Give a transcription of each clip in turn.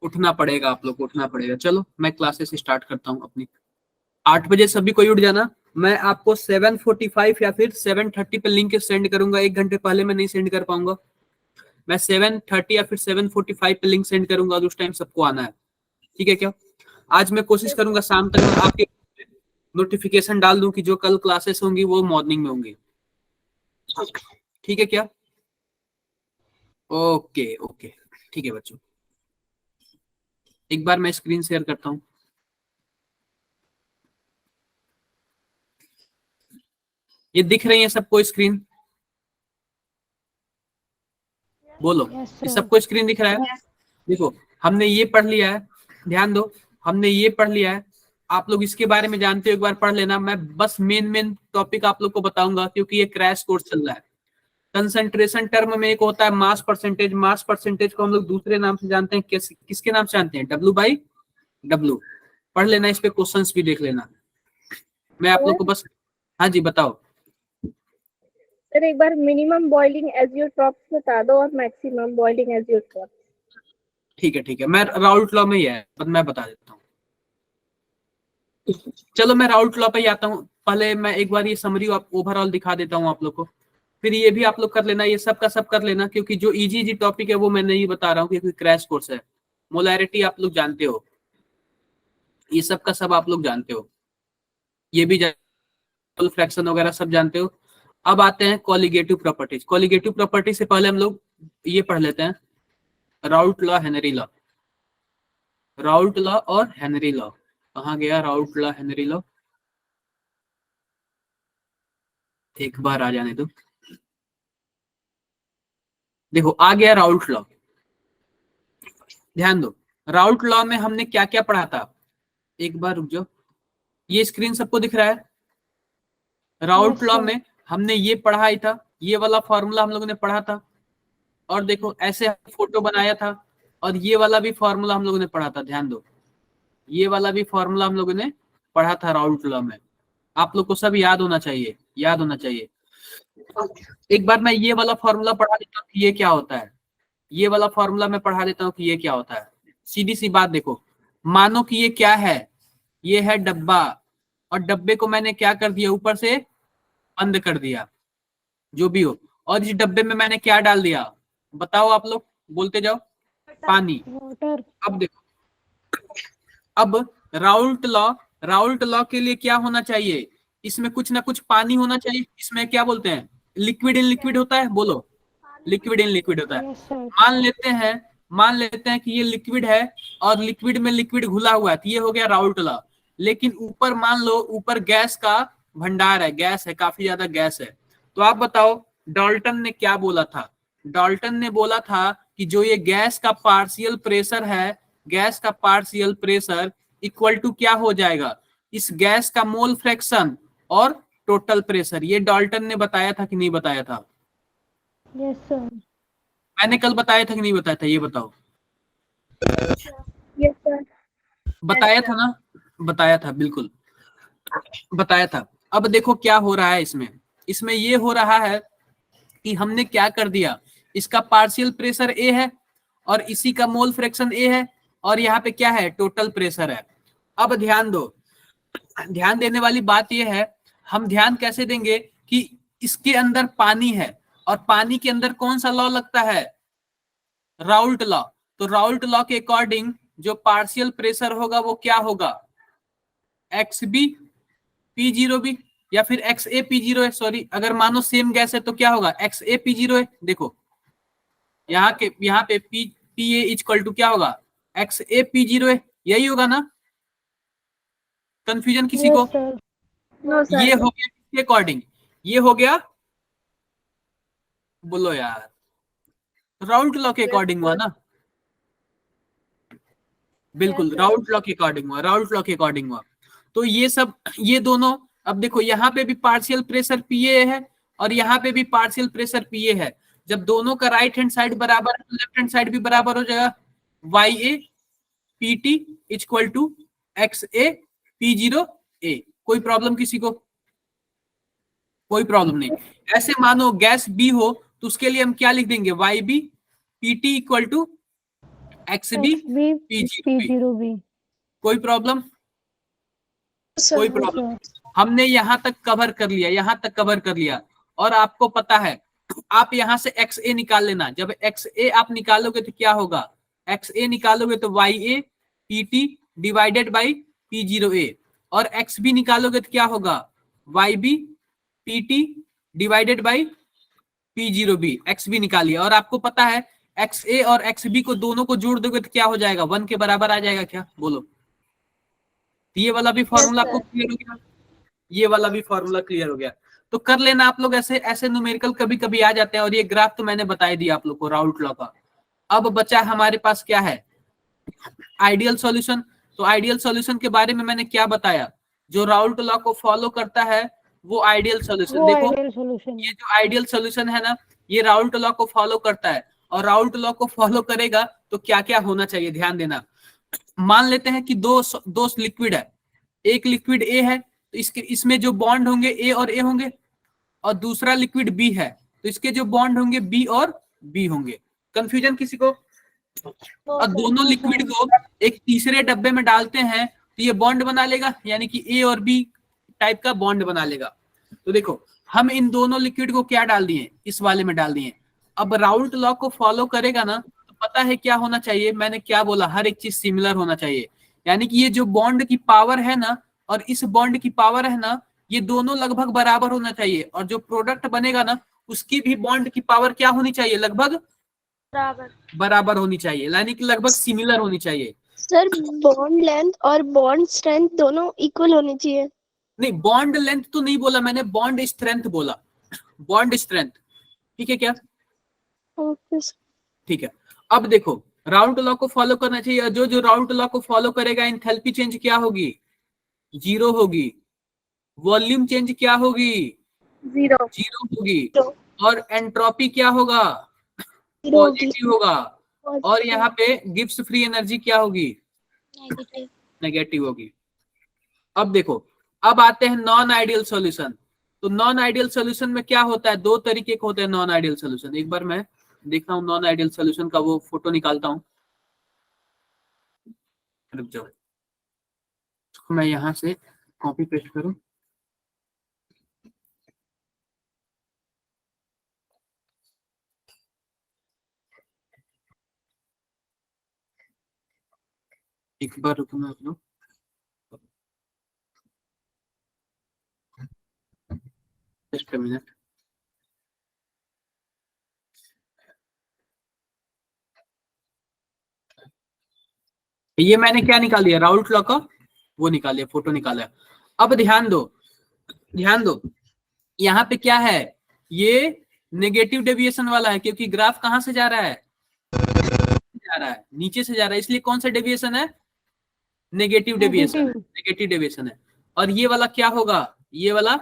उठना पड़ेगा, आप लोग को उठना पड़ेगा। चलो मैं क्लासेस स्टार्ट करता हूँ अपनी। 8 बजे सभी कोई उठ जाना। मैं आपको 7:45 या फिर 7:30 पे लिंक सेंड करूंगा, 1 घंटे पहले मैं नहीं सेंड कर पाऊंगा। मैं 7:30 या फिर 7:45 पे लिंक सेंड करूंगा, उस टाइम सबको आना है, ठीक है क्या? आज मैं कोशिश करूंगा शाम तक मैं आपके नोटिफिकेशन डाल दूं कि जो कल क्लासेस होंगी वो मॉर्निंग में होंगी, ठीक है क्या? ओके ओके, ठीक है बच्चों। एक बार मैं स्क्रीन शेयर करता हूँ। ये दिख रही है सबको स्क्रीन? बोलो, ये सबको स्क्रीन दिख रहा है? देखो हमने ये पढ़ लिया है, ध्यान दो, हमने ये पढ़ लिया है। आप लोग इसके बारे में जानते हो, एक बार पढ़ लेना। मैं बस मेन मेन टॉपिक आप लोग को बताऊंगा क्योंकि ये क्रैश कोर्स चल रहा है। कंसंट्रेशन टर्म में एक होता है मास परसेंटेज। मास परसेंटेज को हम लोग दूसरे नाम से जानते हैं, किसके नाम से जानते हैं? W/W। पढ़ लेना, इस पे क्वेश्चंस भी देख लेना। मैं आप लोग को बस, हाँ जी बताओ। सर एक बार मिनिमम बॉइलिंग एजियोट्रॉप्स बता दो और मैक्सिमम बॉइलिंग एजियोट्रॉप्स। ठीक है, मैं राउल्ट लॉ में ही है, पर मैं बता देता हूँ। चलो मैं राउल्ट लॉ पे ही आता हूँ। पहले मैं एक बार ये समरी ओवरऑल दिखा देता हूँ आप लोग को, फिर ये भी आप लोग कर लेना, ये सब का सब कर लेना, क्योंकि जो इजी टॉपिक है वो मैं नहीं बता रहा हूँ क्योंकि क्रैश कोर्स है। मोलैरिटी आप लोग जानते हो, ये सब का सब आप लोग जानते हो, ये भी फ्रैक्शन वगैरह सब जानते हो। अब आते हैं कॉलिगेटिव प्रॉपर्टीज। कॉलिगेटिव प्रॉपर्टी से पहले हम लोग ये पढ़ लेते हैं, Raoult law, Henry law. Raoult law और हेनरी लॉ, कहाँ गया राउल्ट लॉ हेनरी लॉ? एक बार आ जाने दो। देखो आ गया राउल्ट लॉ। ध्यान दो, राउल्ट लॉ में हमने क्या क्या पढ़ा था, एक बार रुक जाओ। ये स्क्रीन सबको दिख रहा है? राउल्ट लॉ में हमने ये पढ़ा ही था, ये वाला फॉर्मूला हम लोगों ने पढ़ा था। और देखो ऐसे फोटो बनाया था, और ये वाला भी फॉर्मूला हम लोगों ने पढ़ा था। ध्यान दो, ये वाला भी फॉर्मूला हम लोगों ने पढ़ा था राउल्ट लॉ में। आप लोग को सब याद होना चाहिए, याद होना चाहिए। एक बार मैं ये वाला फॉर्मूला पढ़ा देता हूँ कि ये क्या होता है। ये वाला फॉर्मूला मैं पढ़ा देता हूँ कि ये क्या होता है। सीधी सी बात देखो, मानो कि ये क्या है, ये है डब्बा, और डब्बे को मैंने क्या कर दिया, ऊपर से बंद कर दिया, जो भी हो। और इस डब्बे में मैंने क्या डाल दिया, बताओ आप लोग, बोलते जाओ। पानी। अब देखो, अब राउल्ट लॉ के लिए क्या होना चाहिए, इसमें कुछ ना कुछ पानी होना चाहिए। इसमें क्या बोलते हैं, लिक्विड इन लिक्विड होता है, बोलो लिक्विड इन लिक्विड होता है। मान लेते हैं कि ये लिक्विड है और लिक्विड में लिक्विड घुला हुआ है, तो ये हो गया राउल्ट लॉ। लेकिन ऊपर मान लो, ऊपर गैस का भंडार है, गैस है, काफी ज्यादा गैस है। तो आप बताओ डाल्टन ने क्या बोला था? डाल्टन ने बोला था कि जो ये गैस का पार्शियल प्रेशर है, गैस का पार्शियल प्रेशर इक्वल टू क्या हो जाएगा, इस गैस का मोल फ्रैक्शन और टोटल प्रेशर। ये डाल्टन ने बताया था कि नहीं बताया था? Yes sir. मैंने कल बताया था कि नहीं बताया था, ये बताओ। Yes sir. बताया था ना? बताया था, बिल्कुल बताया था। अब देखो क्या हो रहा है इसमें, इसमें ये हो रहा है कि हमने क्या कर दिया, इसका पार्शियल प्रेशर ए है और इसी का मोल फ्रैक्शन ए है, और यहाँ पे क्या है, टोटल प्रेशर है। अब ध्यान दो, ध्यान देने वाली बात यह है, हम ध्यान कैसे देंगे कि इसके अंदर पानी है, और पानी के अंदर कौन सा लॉ लगता है, राउल्ट लॉ। तो राउल्ट लॉ के अकॉर्डिंग जो पार्शियल प्रेशर होगा वो क्या होगा, x B P zero B, या फिर एक्स ए पी जीरो है, सॉरी, अगर मानो सेम गैस है तो क्या होगा, एक्स ए पी जीरो है। देखो यहाँ पे P P A equal to क्या होगा, एक्स ए पी जीरो है, यही होगा ना? कंफ्यूजन किसी को? No sir. ये हो गया किसके अकॉर्डिंग, ये हो गया, बोलो यार, राउल्ट लॉ के अकॉर्डिंग हुआ ना? बिल्कुल राउल्ट लॉ के अकॉर्डिंग हुआ, राउल्ट लॉ के अकॉर्डिंग हुआ। तो ये सब, ये दोनों, अब देखो यहाँ पे भी पार्शियल प्रेशर पीए है और यहाँ पे भी पार्शियल प्रेशर पीए है। जब दोनों का राइट हैंड साइड बराबर है, लेफ्ट हैंड साइड भी बराबर हो जाएगा। Y A P T equal to x A P zero A. कोई प्रॉब्लम किसी को? कोई प्रॉब्लम नहीं। ऐसे मानो गैस बी हो तो उसके लिए हम क्या लिख देंगे, Y B P T equal to XB P0B। कोई प्रॉब्लम? कोई प्रॉब्लम? हमने यहां तक कवर कर लिया, यहां तक कवर कर लिया। और आपको पता है आप यहां से XA निकाल लेना। जब XA आप निकालोगे तो क्या होगा? XA निकालोगे तो YA PT divided by P0A, और XB निकालोगे तो क्या होगा? YB PT divided by P0B। XB निकालिए, और आपको पता है XA और XB को दोनों को जोड़ दोगे तो क्या हो जाएगा? 1 के बराबर आ जाएगा क्या? बोलो। तो ये वाला भी फॉर्मूला आपको क्लियर हो गया, ये वाला भी फॉर्मूला क्लियर हो गया। तो कर लेना आप लोग। ऐसे ऐसे न्यूमेरिकल कभी कभी आ जाते हैं, और ये ग्राफ तो मैंने बता दिया आप लोग को राउल्ट लॉ का। अब बचा हमारे पास क्या है? Ideal solution. तो आइडियल सॉल्यूशन के बारे में मैंने क्या बताया? जो राउल्ट लॉ को फॉलो करता है वो आइडियल सॉल्यूशन। देखो ये जो आइडियल सॉल्यूशन है ना, ये राउल्ट लॉ को फॉलो करता है। और राउल्ट लॉ को फॉलो करेगा तो क्या क्या होना चाहिए, ध्यान देना। मान लेते हैं कि दो लिक्विड है, एक लिक्विड ए है तो इसमें जो बॉन्ड होंगे ए और ए होंगे, और दूसरा लिक्विड बी है तो इसके जो बॉन्ड होंगे बी और बी होंगे। कंफ्यूजन किसी को? और दोनों लिक्विड को एक तीसरे डब्बे में डालते हैं तो ये बॉन्ड बना लेगा, यानी कि ए और बी टाइप का बॉन्ड बना लेगा। तो देखो हम इन दोनों लिक्विड को क्या डाल दिए? इस वाले में डाल दिए। अब राउल्ट लॉ को फॉलो करेगा ना, तो पता है क्या होना चाहिए? मैंने क्या बोला? हर एक चीज सिमिलर होना चाहिए। यानी कि ये जो बॉन्ड की पावर है ना और इस बॉन्ड की पावर है ना, ये दोनों लगभग बराबर होना चाहिए। और जो प्रोडक्ट बनेगा ना उसकी भी बॉन्ड की पावर क्या होनी चाहिए? लगभग बराबर होनी चाहिए, यानी कि लगभग सिमिलर होनी चाहिए। सर बॉन्ड लेंथ और बॉन्ड स्ट्रेंथ दोनों इक्वल होनी चाहिए। नहीं, बॉन्ड लेंथ तो नहीं बोला मैंने, बॉन्ड स्ट्रेंथ बोला। बॉन्ड स्ट्रेंथ, ठीक है क्या? ओके ठीक है। अब देखो राउल्ट लॉ को फॉलो करना चाहिए, और जो राउल्ट लॉ को फॉलो करेगा एंथैल्पी चेंज क्या होगी? 0 होगी। वॉल्यूम चेंज क्या होगी? 0 होगी। और एंट्रोपी क्या होगा? 0 पॉजिटिव होगा। और यहाँ पे गिब्स फ्री एनर्जी क्या होगी? नेगेटिव होगी। अब देखो, अब आते हैं नॉन आइडियल सॉल्यूशन। तो नॉन आइडियल सॉल्यूशन में क्या होता है? दो तरीके के होते हैं नॉन आइडियल सॉल्यूशन। एक बार मैं देखता हूँ नॉन आइडियल सॉल्यूशन का, वो फोटो निकालता हूँ। रुक जाओ, मैं यहां से कॉपी पेस्ट करूं। एक बार रुकना आप लोग, जस्ट अ मिनट। ये मैंने क्या निकाल दिया? राउल्ट लॉ का वो निकाल लिया, फोटो निकाला। अब ध्यान दो, ध्यान दो, यहाँ पे क्या है? ये नेगेटिव डेविएशन वाला है, क्योंकि ग्राफ कहां से जा रहा है? जा रहा है, नीचे से जा रहा है, इसलिए कौन सा डेविएशन है? नेगेटिव डेविएशन, नेगेटिव डेविएशन है। और ये वाला क्या होगा? ये वाला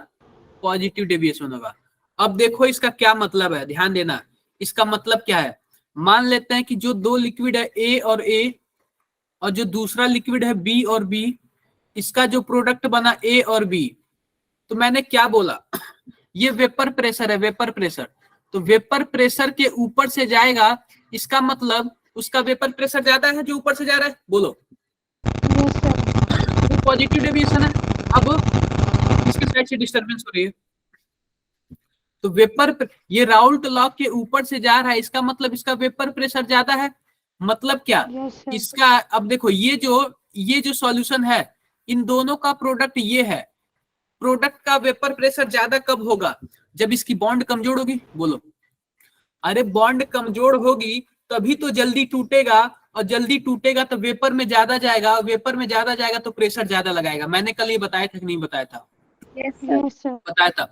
पॉजिटिव डेविएशन होगा। अब देखो इसका क्या मतलब है, ध्यान देना। इसका मतलब क्या है? मान लेते हैं कि जो दो लिक्विड है ए और ए, और जो दूसरा लिक्विड है बी और बी, इसका जो प्रोडक्ट बना ए और बी, तो मैंने क्या बोला? ये वेपर प्रेशर है, वेपर प्रेशर। तो वेपर प्रेशर के ऊपर से जाएगा, इसका मतलब उसका वेपर प्रेशर ज्यादा है जो ऊपर से जा रहा है। बोलो, पॉजिटिव डेविएशन है। अब इसके साइड से डिस्टरबेंस हो रही है, तो वेपर, ये राउल्ट लॉ के ऊपर से जा रहा है, इसका मतलब इसका वेपर प्रेशर ज्यादा है। मतलब क्या? इसका, अब देखो ये जो सॉल्यूशन है, इन दोनों का प्रोडक्ट ये है। प्रोडक्ट का वेपर प्रेशर ज्यादा कब होगा? जब इसकी बॉन्ड कमजोर होगी। बोलो, अरे बॉन्ड कमजोर होगी तभी तो जल्दी टूटेगा, और जल्दी टूटेगा तो वेपर में ज्यादा जाएगा, वेपर में ज्यादा जाएगा तो प्रेशर ज्यादा लगाएगा। मैंने कल ये बताया था कि नहीं बताया था? बताया था।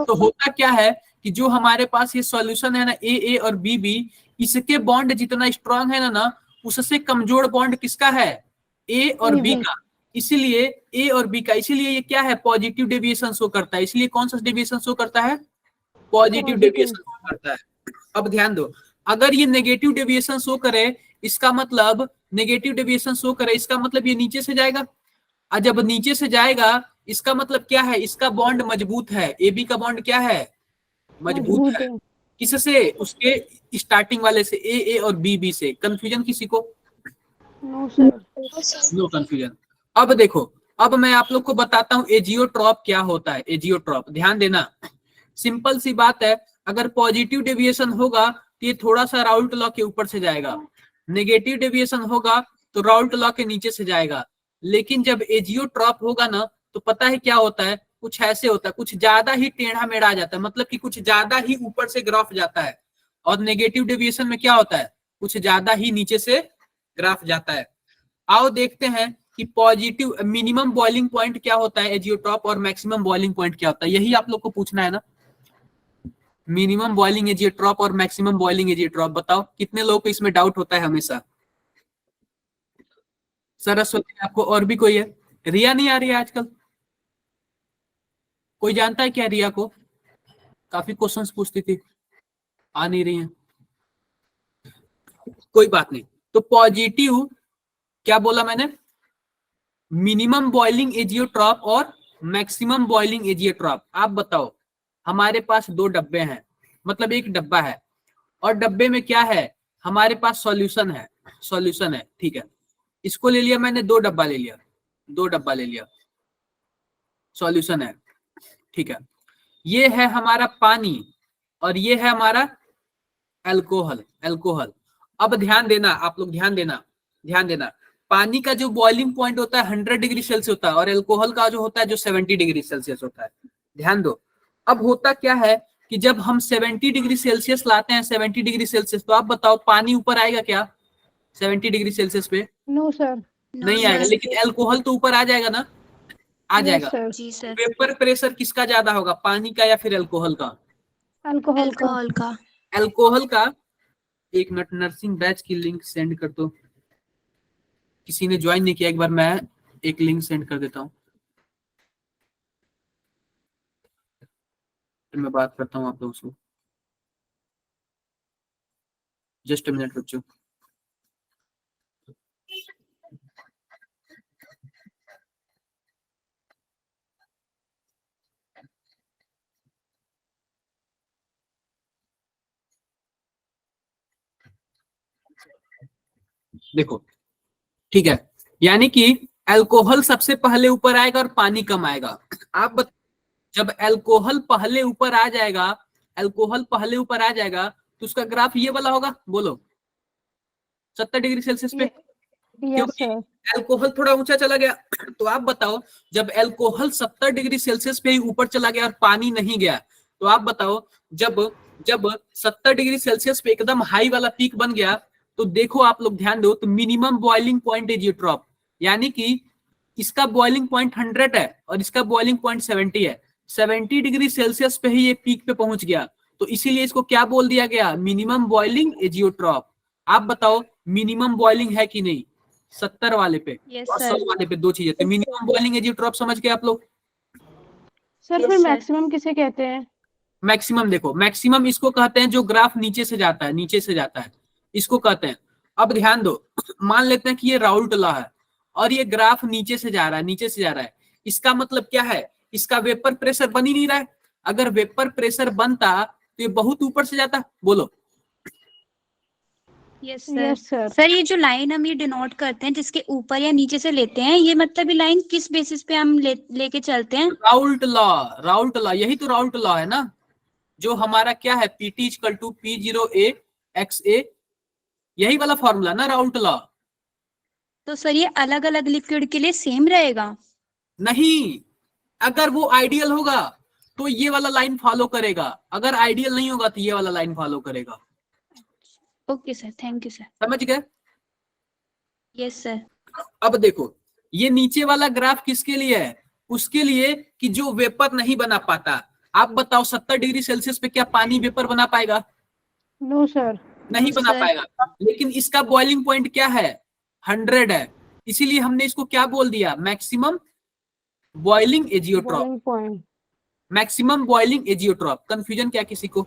तो होता क्या है कि जो हमारे पास ये सॉल्यूशन है ना, ए और बी, इसके बॉन्ड जितना स्ट्रांग है ना, उससे कमजोर बॉन्ड किसका है? ए और बी का। इसीलिए ए और बी का, इसीलिए ये क्या है? पॉजिटिव डेविएशन शो करता है। इसलिए कौन सा डेविएशन शो करता है? पॉजिटिव डेविएशन शो करता है। अब ध्यान दो, अगर ये नेगेटिव डेविएशन शो करे, इसका मतलब नेगेटिव डेविएशन शो करे, इसका मतलब ये नीचे से जाएगा। और जब नीचे से जाएगा, इसका मतलब क्या है? इसका बॉन्ड मजबूत है। ए बी का बॉन्ड क्या है? मजबूत है। किससे? उसके स्टार्टिंग वाले से, ए और बी से। कंफ्यूजन किसी को? No sir. No confusion. अब देखो, अब मैं आप लोग को बताता हूँ एजियोट्रॉप क्या होता है। एजियोट्रॉप ध्यान देना, सिंपल सी बात है, अगर पॉजिटिव डेविएशन होगा तो ये थोड़ा सा राउल्ट लॉ के ऊपर से जाएगा, नेगेटिव डेविएशन होगा तो राउल्ट लॉ के नीचे से जाएगा। लेकिन जब एजियोट्रॉप होगा ना तो पता है क्या होता है, कुछ ऐसे होता है, कुछ ज्यादा ही टेढ़ा मेढ़ा आ जाता है, मतलब कि कुछ ज्यादा ही ऊपर से ग्राफ जाता है। और नेगेटिव डेविएशन में क्या होता है, कुछ ज्यादा ही नीचे से ग्राफ जाता है। आओ देखते हैं कि पॉजिटिव मिनिमम बॉइलिंग पॉइंट क्या होता है एजियोट्रॉप और मैक्सिमम बॉइलिंग पॉइंट क्या होता है, यही आप लोग को पूछना है ना। मिनिमम बॉइलिंग एजियोट्रॉप और मैक्सिमम बॉइलिंग एजियोट्रॉप बताओ, कितने लोगों को इसमें डाउट होता है हमेशा। सरस्वती, आपको और भी कोई है? रिया नहीं आ रही है आजकल? कोई जानता है क्या रिया को? काफी क्वेश्चंस पूछती थी, आ नहीं रही है। कोई बात नहीं। तो पॉजिटिव क्या बोला मैंने, मिनिमम बॉइलिंग एजियोट्रॉप और मैक्सिमम बॉइलिंग एजियोट्रॉप। आप बताओ, हमारे पास दो डब्बे हैं, मतलब एक डब्बा है और डब्बे में क्या है, हमारे पास सॉल्यूशन है। सॉल्यूशन है, ठीक है, इसको ले लिया मैंने, दो डब्बा ले लिया, दो डब्बा ले लिया, सॉल्यूशन है, ठीक है। ये है हमारा पानी और ये है हमारा अल्कोहल। अल्कोहल, अब ध्यान देना आप लोग, ध्यान देना, ध्यान देना। पानी का जो बॉइलिंग पॉइंट होता है 100 डिग्री सेल्सियस होता है और अल्कोहल का जो होता है जो 70 डिग्री सेल्सियस होता है। ध्यान दो, अब होता क्या है कि जब हम 70 डिग्री सेल्सियस लाते हैं, 70 डिग्री सेल्सियस, तो आप बताओ पानी ऊपर आएगा क्या 70 डिग्री सेल्सियस पे? No sir. नहीं आएगा, लेकिन अल्कोहल तो ऊपर आ जाएगा ना, आ यस जाएगा। सर। जी सर। वेपर प्रेशर किसका ज्यादा होगा, पानी का या फिर अल्कोहल का? अल्कोहल का। अल्कोहल का। अल्कोहल का। एक मिनट, नर्सिंग बैच की लिंक सेंड कर दो, किसी ने ज्वाइन नहीं किया, एक बार मैं एक लिंक सेंड कर देता हूँ, फिर मैं बात करता हूँ आप लोगों से। जस्ट मिनट बच्चों। देखो, ठीक है, यानी कि अल्कोहल सबसे पहले ऊपर आएगा और पानी कम आएगा। आप जब अल्कोहल पहले ऊपर आ जाएगा, अल्कोहल पहले ऊपर आ जाएगा तो उसका ग्राफ ये वाला होगा, बोलो 70 डिग्री सेल्सियस पे, यस क्योंकि सर। अल्कोहल थोड़ा ऊंचा चला गया। तो आप बताओ, जब अल्कोहल 70 डिग्री सेल्सियस पे ही ऊपर चला गया और पानी नहीं गया, तो आप बताओ, जब जब 70 डिग्री सेल्सियस पे एकदम हाई वाला पीक बन गया, तो देखो आप लोग ध्यान दो, तो मिनिमम बॉइलिंग पॉइंट एजियोट्रॉप, यानी कि इसका बॉइलिंग पॉइंट 100 है और इसका बॉइलिंग पॉइंट 70 है, 70 डिग्री सेल्सियस पे ही ये पीक पे पहुंच गया, तो इसीलिए इसको क्या बोल दिया गया, मिनिमम बॉइलिंग एजियोट्रॉप। आप बताओ मिनिमम बॉइलिंग है कि नहीं 70 वाले पे यस और 100 सर। वाले पे, दो चीजें, तो मिनिमम बॉइलिंग एजियोट्रॉप समझ गए आप लोग। सर Yes, फिर sir. मैक्सिमम किसे कहते हैं? मैक्सिमम देखो, मैक्सिमम इसको कहते हैं जो ग्राफ नीचे से जाता है, नीचे से जाता है, इसको कहते हैं। अब ध्यान दो, मान लेते हैं कि ये राउल्ट लॉ है और ये ग्राफ नीचे से जा रहा है, नीचे से जा रहा है, इसका मतलब क्या है, इसका वेपर प्रेशर बन ही नहीं रहा है। अगर वेपर प्रेशर बनता तो ये बहुत ऊपर से जाता, बोलो। Yes yes sir. Sir. Sir ये जो लाइन हम ये डिनोट करते हैं जिसके ऊपर या नीचे से लेते हैं, ये मतलब ये लाइन किस बेसिस पे हम लेके चलते हैं? राउल्ट लॉ, राउल्ट लॉ, यही तो राउल्ट लॉ है ना, जो हमारा क्या है, PT equal to P0A XA, यही वाला फॉर्मूला ना राउल्ट लॉ। तो सर ये अलग अलग लिक्विड के लिए सेम रहेगा? नहीं, अगर वो आइडियल होगा तो ये वाला लाइन फॉलो करेगा, अगर आइडियल नहीं होगा तो ये वाला लाइन फॉलो करेगा। Okay sir, thank you sir. समझ गए? Yes sir. अब देखो, ये नीचे वाला ग्राफ किसके लिए है, उसके लिए कि जो वेपर नहीं बना पाता। आप बताओ 70 डिग्री सेल्सियस पे क्या पानी वेपर बना पाएगा? No sir. नहीं No, बना sir. पाएगा, लेकिन इसका बॉइलिंग पॉइंट क्या है, 100 है, इसीलिए हमने इसको क्या बोल दिया, maximum boiling azeotrope. Boiling point. Maximum boiling azeotrope, confusion क्या किसी को?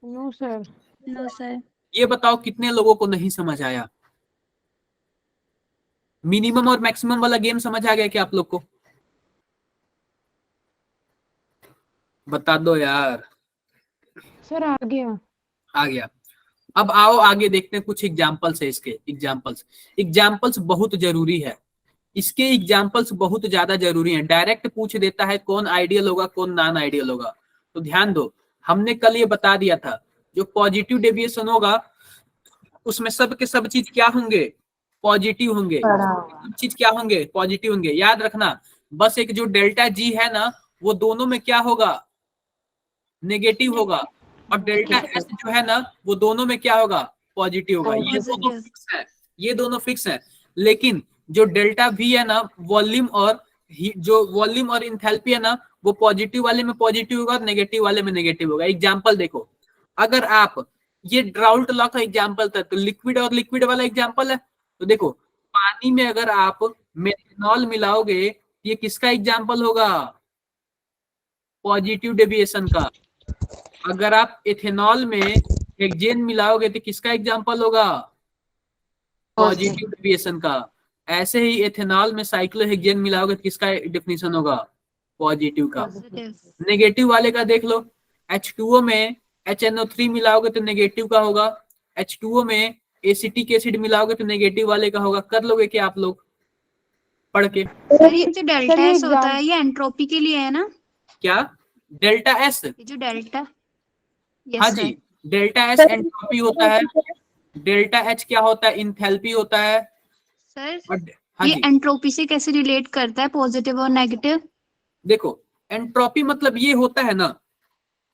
No sir. No sir. ये बताओ कितने लोगों को नहीं समझ आया? मिनिमम और मैक्सिमम वाला गेम समझ आ गया क्या आप लोग को? बता दो यार। सर आ गया। आ गया। अब आओ आगे देखते हैं कुछ एग्जाम्पल्स है इसके। एग्जाम्पल्स बहुत जरूरी है, इसके एग्जाम्पल्स बहुत ज्यादा जरूरी हैं। डायरेक्ट पूछ देता है कौन आइडियल होगा कौन नॉन आइडियल होगा। तो ध्यान दो, हमने कल ये बता दिया था जो पॉजिटिव डेविएशन होगा उसमें सब के सब चीज क्या होंगे, पॉजिटिव होंगे। सब चीज क्या होंगे, पॉजिटिव होंगे। याद रखना, बस एक जो डेल्टा जी है ना वो दोनों में क्या होगा, नेगेटिव होगा, और डेल्टा एस जो है ना वो दोनों में क्या होगा, पॉजिटिव होगा। ये दोनों फिक्स है, ये दोनों फिक्स है। लेकिन जो डेल्टा वी है ना, वॉल्यूम और इंथैल्पी है ना, वो पॉजिटिव वाले में पॉजिटिव होगा, नेगेटिव वाले में नेगेटिव होगा। एग्जाम्पल देखो, अगर आप ये राउल्ट लॉ का एग्जाम्पल था, तो लिक्विड और लिक्विड वाला एग्जाम्पल है। तो देखो, पानी में अगर आप मेथनॉल मिलाओगे, ये किसका एग्जाम्पल होगा, पॉजिटिव डेविएशन का। अगर आप इथेनॉल में हेक्सेन मिलाओगे तो किसका एग्जाम्पल होगा, पॉजिटिव डेविएशन का। ऐसे ही इथेनॉल में साइक्लोहेक्सेन मिलाओगे तो किसका डेफिनेशन होगा, पॉजिटिव का। नेगेटिव वाले का देख लो, H2O में HNO3 मिलाओगे तो नेगेटिव का होगा, H2O में एसिटिक एसिड मिलाओगे तो नेगेटिव वाले का होगा। कर लोगे क्या आप लोग पढ़ के? सर ये जो डेल्टा सर, ये एस होता एग्जाम- है ये एंट्रोपी के लिए है ना? क्या डेल्टा एस? ये जो डेल्टा, हाँ यस जी, सर। डेल्टा एस एंट्रोपी होता है, डेल्टा एच क्या होता है, इंथैल्पी होता है। सर और हाँ ये जी, एंट्रोपी से कैसे रिलेट करता है, पॉजिटिव और नेगेटिव? देखो एंट्रोपी मतलब ये होता है ना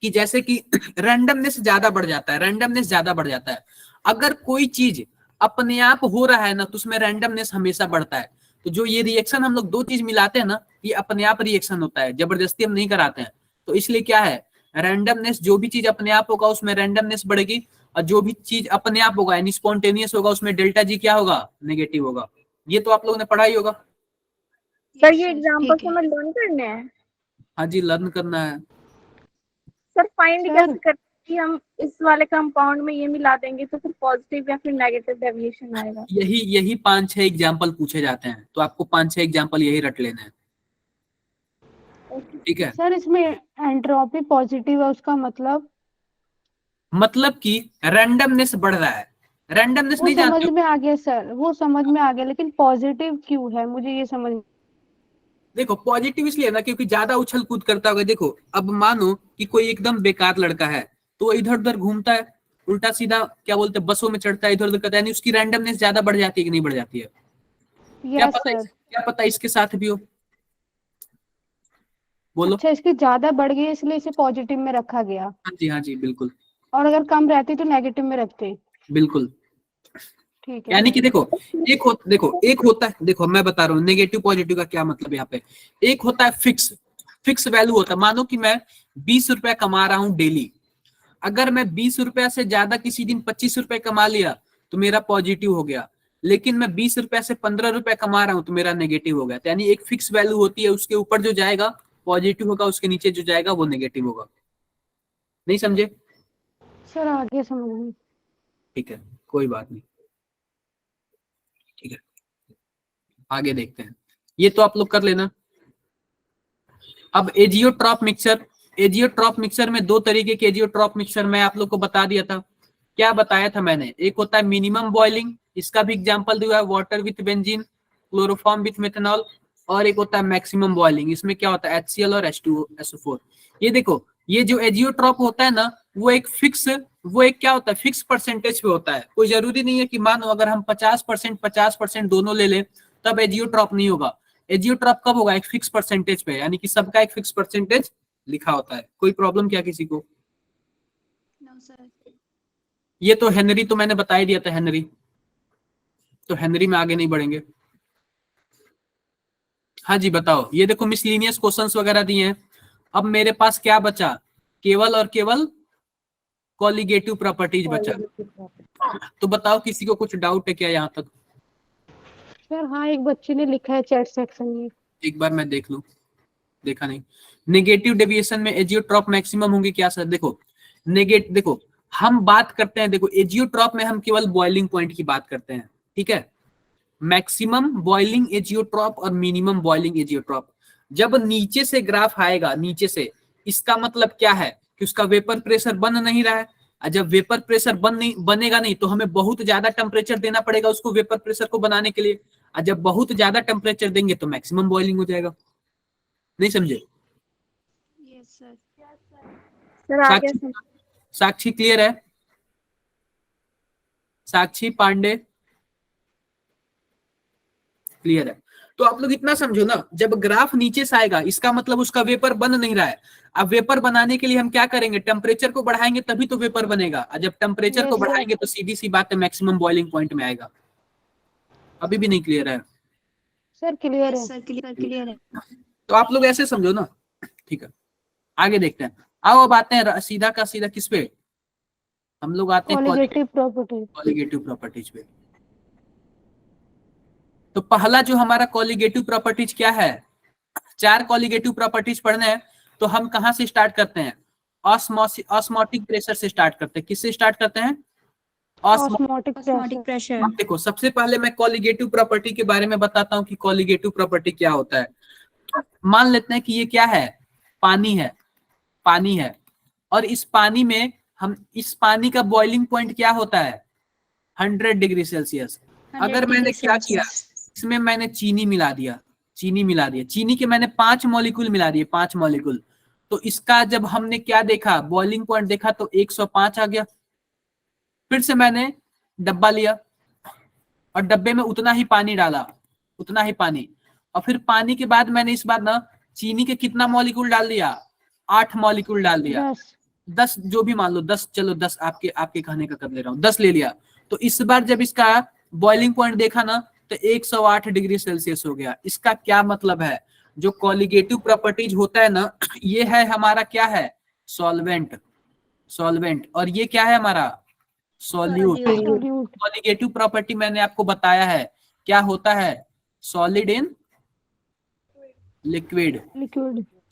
कि जैसे कि रैंडमनेस ज्यादा बढ़ जाता है, रैंडमनेस ज्यादा बढ़ जाता है। अगर कोई चीज अपने आप हो रहा है ना तो उसमें रैंडमनेस हमेशा बढ़ता है। तो जो ये रिएक्शन हम लोग दो चीज मिलाते हैं ना, ये अपने आप रिएक्शन होता है, जबरदस्ती हम नहीं कराते हैं। तो इसलिए क्या है, रैंडमनेस, जो भी चीज अपने आप होगा उसमें रैंडमनेस बढ़ेगी, और जो भी चीज अपने आप होगा यानी स्पॉन्टेनियस होगा उसमें डेल्टा जी क्या होगा, नेगेटिव होगा। ये तो आप लोगों ने पढ़ा ही होगा। सर Yes, ये sir, एग्जांपल ठीक है। हमें लर्न करने हैं। हाँ जी, लर्न करना है। सर फाइंड सर- कैसे करते हैं कि हम इस वाले कंपाउंड में ये मिला देंगे तो फिर पॉजिटिव या फिर नेगेटिव डेविएशन आएगा? यही 5-6 एग्जाम्पल पूछे जाते हैं, तो आपको 5-6 एग्जाम्पल यही रट लेने हैं, ठीक है। सर इसमें एंट्रोपी पॉजिटिव है, उसका मतलब कि रैंडमनेस बढ़ रहा है, रैंडमनेस वो नहीं जानते समझ हो? में आ गया सर, वो समझ में आ गया, लेकिन पॉजिटिव क्यों है मुझे ये समझ। देखो पॉजिटिव इसलिए ना क्योंकि ज्यादा उछल कूद करता होगा। देखो अब मानो कि कोई एकदम बेकार लड़का है तो वो इधर उधर घूमता है, उल्टा सीधा क्या बोलते हैं, बसों में चढ़ता है, इधर उधर करता है, यानी उसकी रैंडमनेस ज्यादा बढ़ जाती है कि नहीं बढ़ जाती है? Yes sir. क्या पता इसके साथ भी हो, बोलो। अच्छा, इसकी ज्यादा बढ़ गई इसलिए इसे पॉजिटिव में रखा गया, हाँ जी बिल्कुल और अगर कम रहती तो नेगेटिव में रखते। बिल्कुल। ठीक है यानी सर। कि देखो एक होता है, देखो मैं बता रहा हूँ नेगेटिव पॉजिटिव का क्या मतलब यहाँ पे। एक होता है फिक्स वैल्यू होता है। मानो कि मैं 20 रुपया कमा रहा हूँ डेली, अगर मैं 20 रुपया से ज्यादा किसी दिन 25 रुपए कमा लिया तो मेरा पॉजिटिव हो गया, लेकिन मैं 20 रुपया से 15 रुपए कमा रहा हूं तो मेरा नेगेटिव हो गया। तो यानी एक फिक्स वैल्यू होती है, उसके ऊपर जो जाएगा पॉजिटिव होगा, उसके नीचे जो जाएगा वो नेगेटिव होगा। नहीं समझे? सर आगे समझ में। ठीक है, कोई बात नहीं, ठीक है आगे देखते हैं। ये तो आप लोग कर लेना। अब एजियोट्रॉप मिक्सचर में दो तरीके के एजियोट्रॉप मिक्सचर मैं आप लोग को बता दिया था। क्या बताया था मैंने, एक होता है मिनिमम बॉइलिंग, इसका भी एग्जांपल दिया है, water with benzene, chloroform with methanol. और एक होता है मैक्सिमम बॉइलिंग, इसमें क्या होता है HCl और H2O SO4। ये देखो, ये जो एजियोट्रॉप होता है ना वो एक क्या होता है, फिक्स परसेंटेज पे होता है। कोई जरूरी नहीं है कि मानो अगर हम 50% दोनों ले लें तब एजियोट्रॉप नहीं होगा। एजियोट्रॉप कब होगा, एक फिक्स परसेंटेज पे, यानी कि सबका एक फिक्स परसेंटेज लिखा होता है। कोई प्रॉब्लम क्या किसी को? No sir. ये तो हेनरी तो मैंने बता ही दिया था, हेनरी तो हेनरी में आगे नहीं बढ़ेंगे। हाँ जी बताओ, ये देखो मिसलिनियस क्वेश्चंस वगैरह दिए हैं। अब मेरे पास क्या बचा, केवल और केवल कॉलिगेटिव प्रॉपर्टीज बचा। तो बताओ किसी को कुछ डाउट है क्या यहाँ तक? सर हाँ, एक बच्चे ने लिखा है चैट सेक्शन में। एक बार मैं देख लूं, देखा नहीं। नेगेटिव डेविएशन में एजियोट्रॉप मैक्सिमम होंगे क्या सर? देखो हम बात करते हैं, देखो एजियोट्रॉप में हम केवल बॉइलिंग पॉइंट की बात करते हैं, ठीक है। मैक्सिमम बॉइलिंग एजियोट्रॉप और मिनिमम बॉइलिंग एजियोट्रॉप, जब नीचे से ग्राफ आएगा नीचे से, इसका मतलब क्या है कि उसका वेपर प्रेशर बन नहीं रहा है, और जब वेपर प्रेशर बनेगा नहीं तो हमें बहुत ज्यादा टेम्परेचर देना पड़ेगा उसको वेपर प्रेशर को बनाने के लिए, और जब बहुत ज्यादा टेम्परेचर देंगे तो मैक्सिमम बॉइलिंग हो जाएगा। नहीं समझे? Yes sir. सर आगे साक्षी साक्षी क्लियर है? साक्षी पांडे क्लियर है? तो आप लोग इतना समझो ना, जब ग्राफ नीचे से आएगा इसका मतलब उसका वेपर बन नहीं रहा है। अब वेपर बनाने के लिए हम क्या करेंगे, टेम्परेचर को बढ़ाएंगे तभी तो वेपर बनेगा, और जब टेम्परेचर को Yes, sir. बढ़ाएंगे तो सीधी सी बात है मैक्सिमम बॉइलिंग पॉइंट में आएगा। अभी भी नहीं क्लियर है? सर क्लियर है। सर क्लियर है। तो आप लोग ऐसे समझो ना, ठीक है। आगे देखते हैं। आओ अब आते हैं सीधा का सीधा किस पे, हम लोग आते हैं कॉलिगेटिव प्रॉपर्टी। कॉलिगेटिव प्रॉपर्टीज पे। तो पहला जो हमारा कॉलिगेटिव प्रॉपर्टीज क्या है, 4 कॉलिगेटिव प्रॉपर्टीज पढ़ने हैं। तो हम कहां से स्टार्ट करते हैं, ऑस्मोटिक प्रेशर से स्टार्ट करते हैं। किससे स्टार्ट करते हैं? Osmotic osmotic pressure. प्रेशर। देखो सबसे पहले मैं कॉलिगेटिव प्रॉपर्टी के बारे में बताता हूँ कि कॉलिगेटिव प्रॉपर्टी क्या होता है। मान लेते हैं कि ये क्या है, पानी है, पानी है, और इस पानी में इस पानी का बॉइलिंग पॉइंट क्या होता है, 100 डिग्री सेल्सियस। अगर मैंने क्या किया, इसमें मैंने चीनी मिला दिया, चीनी के मैंने 5 मॉलिक्यूल मिला दिए, 5 मॉलिक्यूल। तो इसका जब हमने क्या देखा, बॉइलिंग पॉइंट देखा तो 105 आ गया। फिर से मैंने डब्बा लिया और डब्बे में उतना ही पानी डाला, उतना ही पानी, और फिर पानी के बाद मैंने इस बार ना चीनी के कितना मॉलिक्यूल डाल दिया, 8 मॉलिक्यूल डाल दिया, 10 जो भी मान लो, 10 चलो 10 आपके कहने का कर ले रहा हूँ, 10 ले लिया। तो इस बार जब इसका बॉइलिंग पॉइंट देखा ना तो 108 डिग्री सेल्सियस हो गया। इसका क्या मतलब है, जो कॉलिगेटिव प्रॉपर्टीज होता है ना, ये है हमारा क्या है, सॉल्वेंट, और ये क्या है हमारा, सॉल्यूट। कॉलिगेटिव प्रॉपर्टी मैंने आपको बताया है क्या होता है, solid in liquid,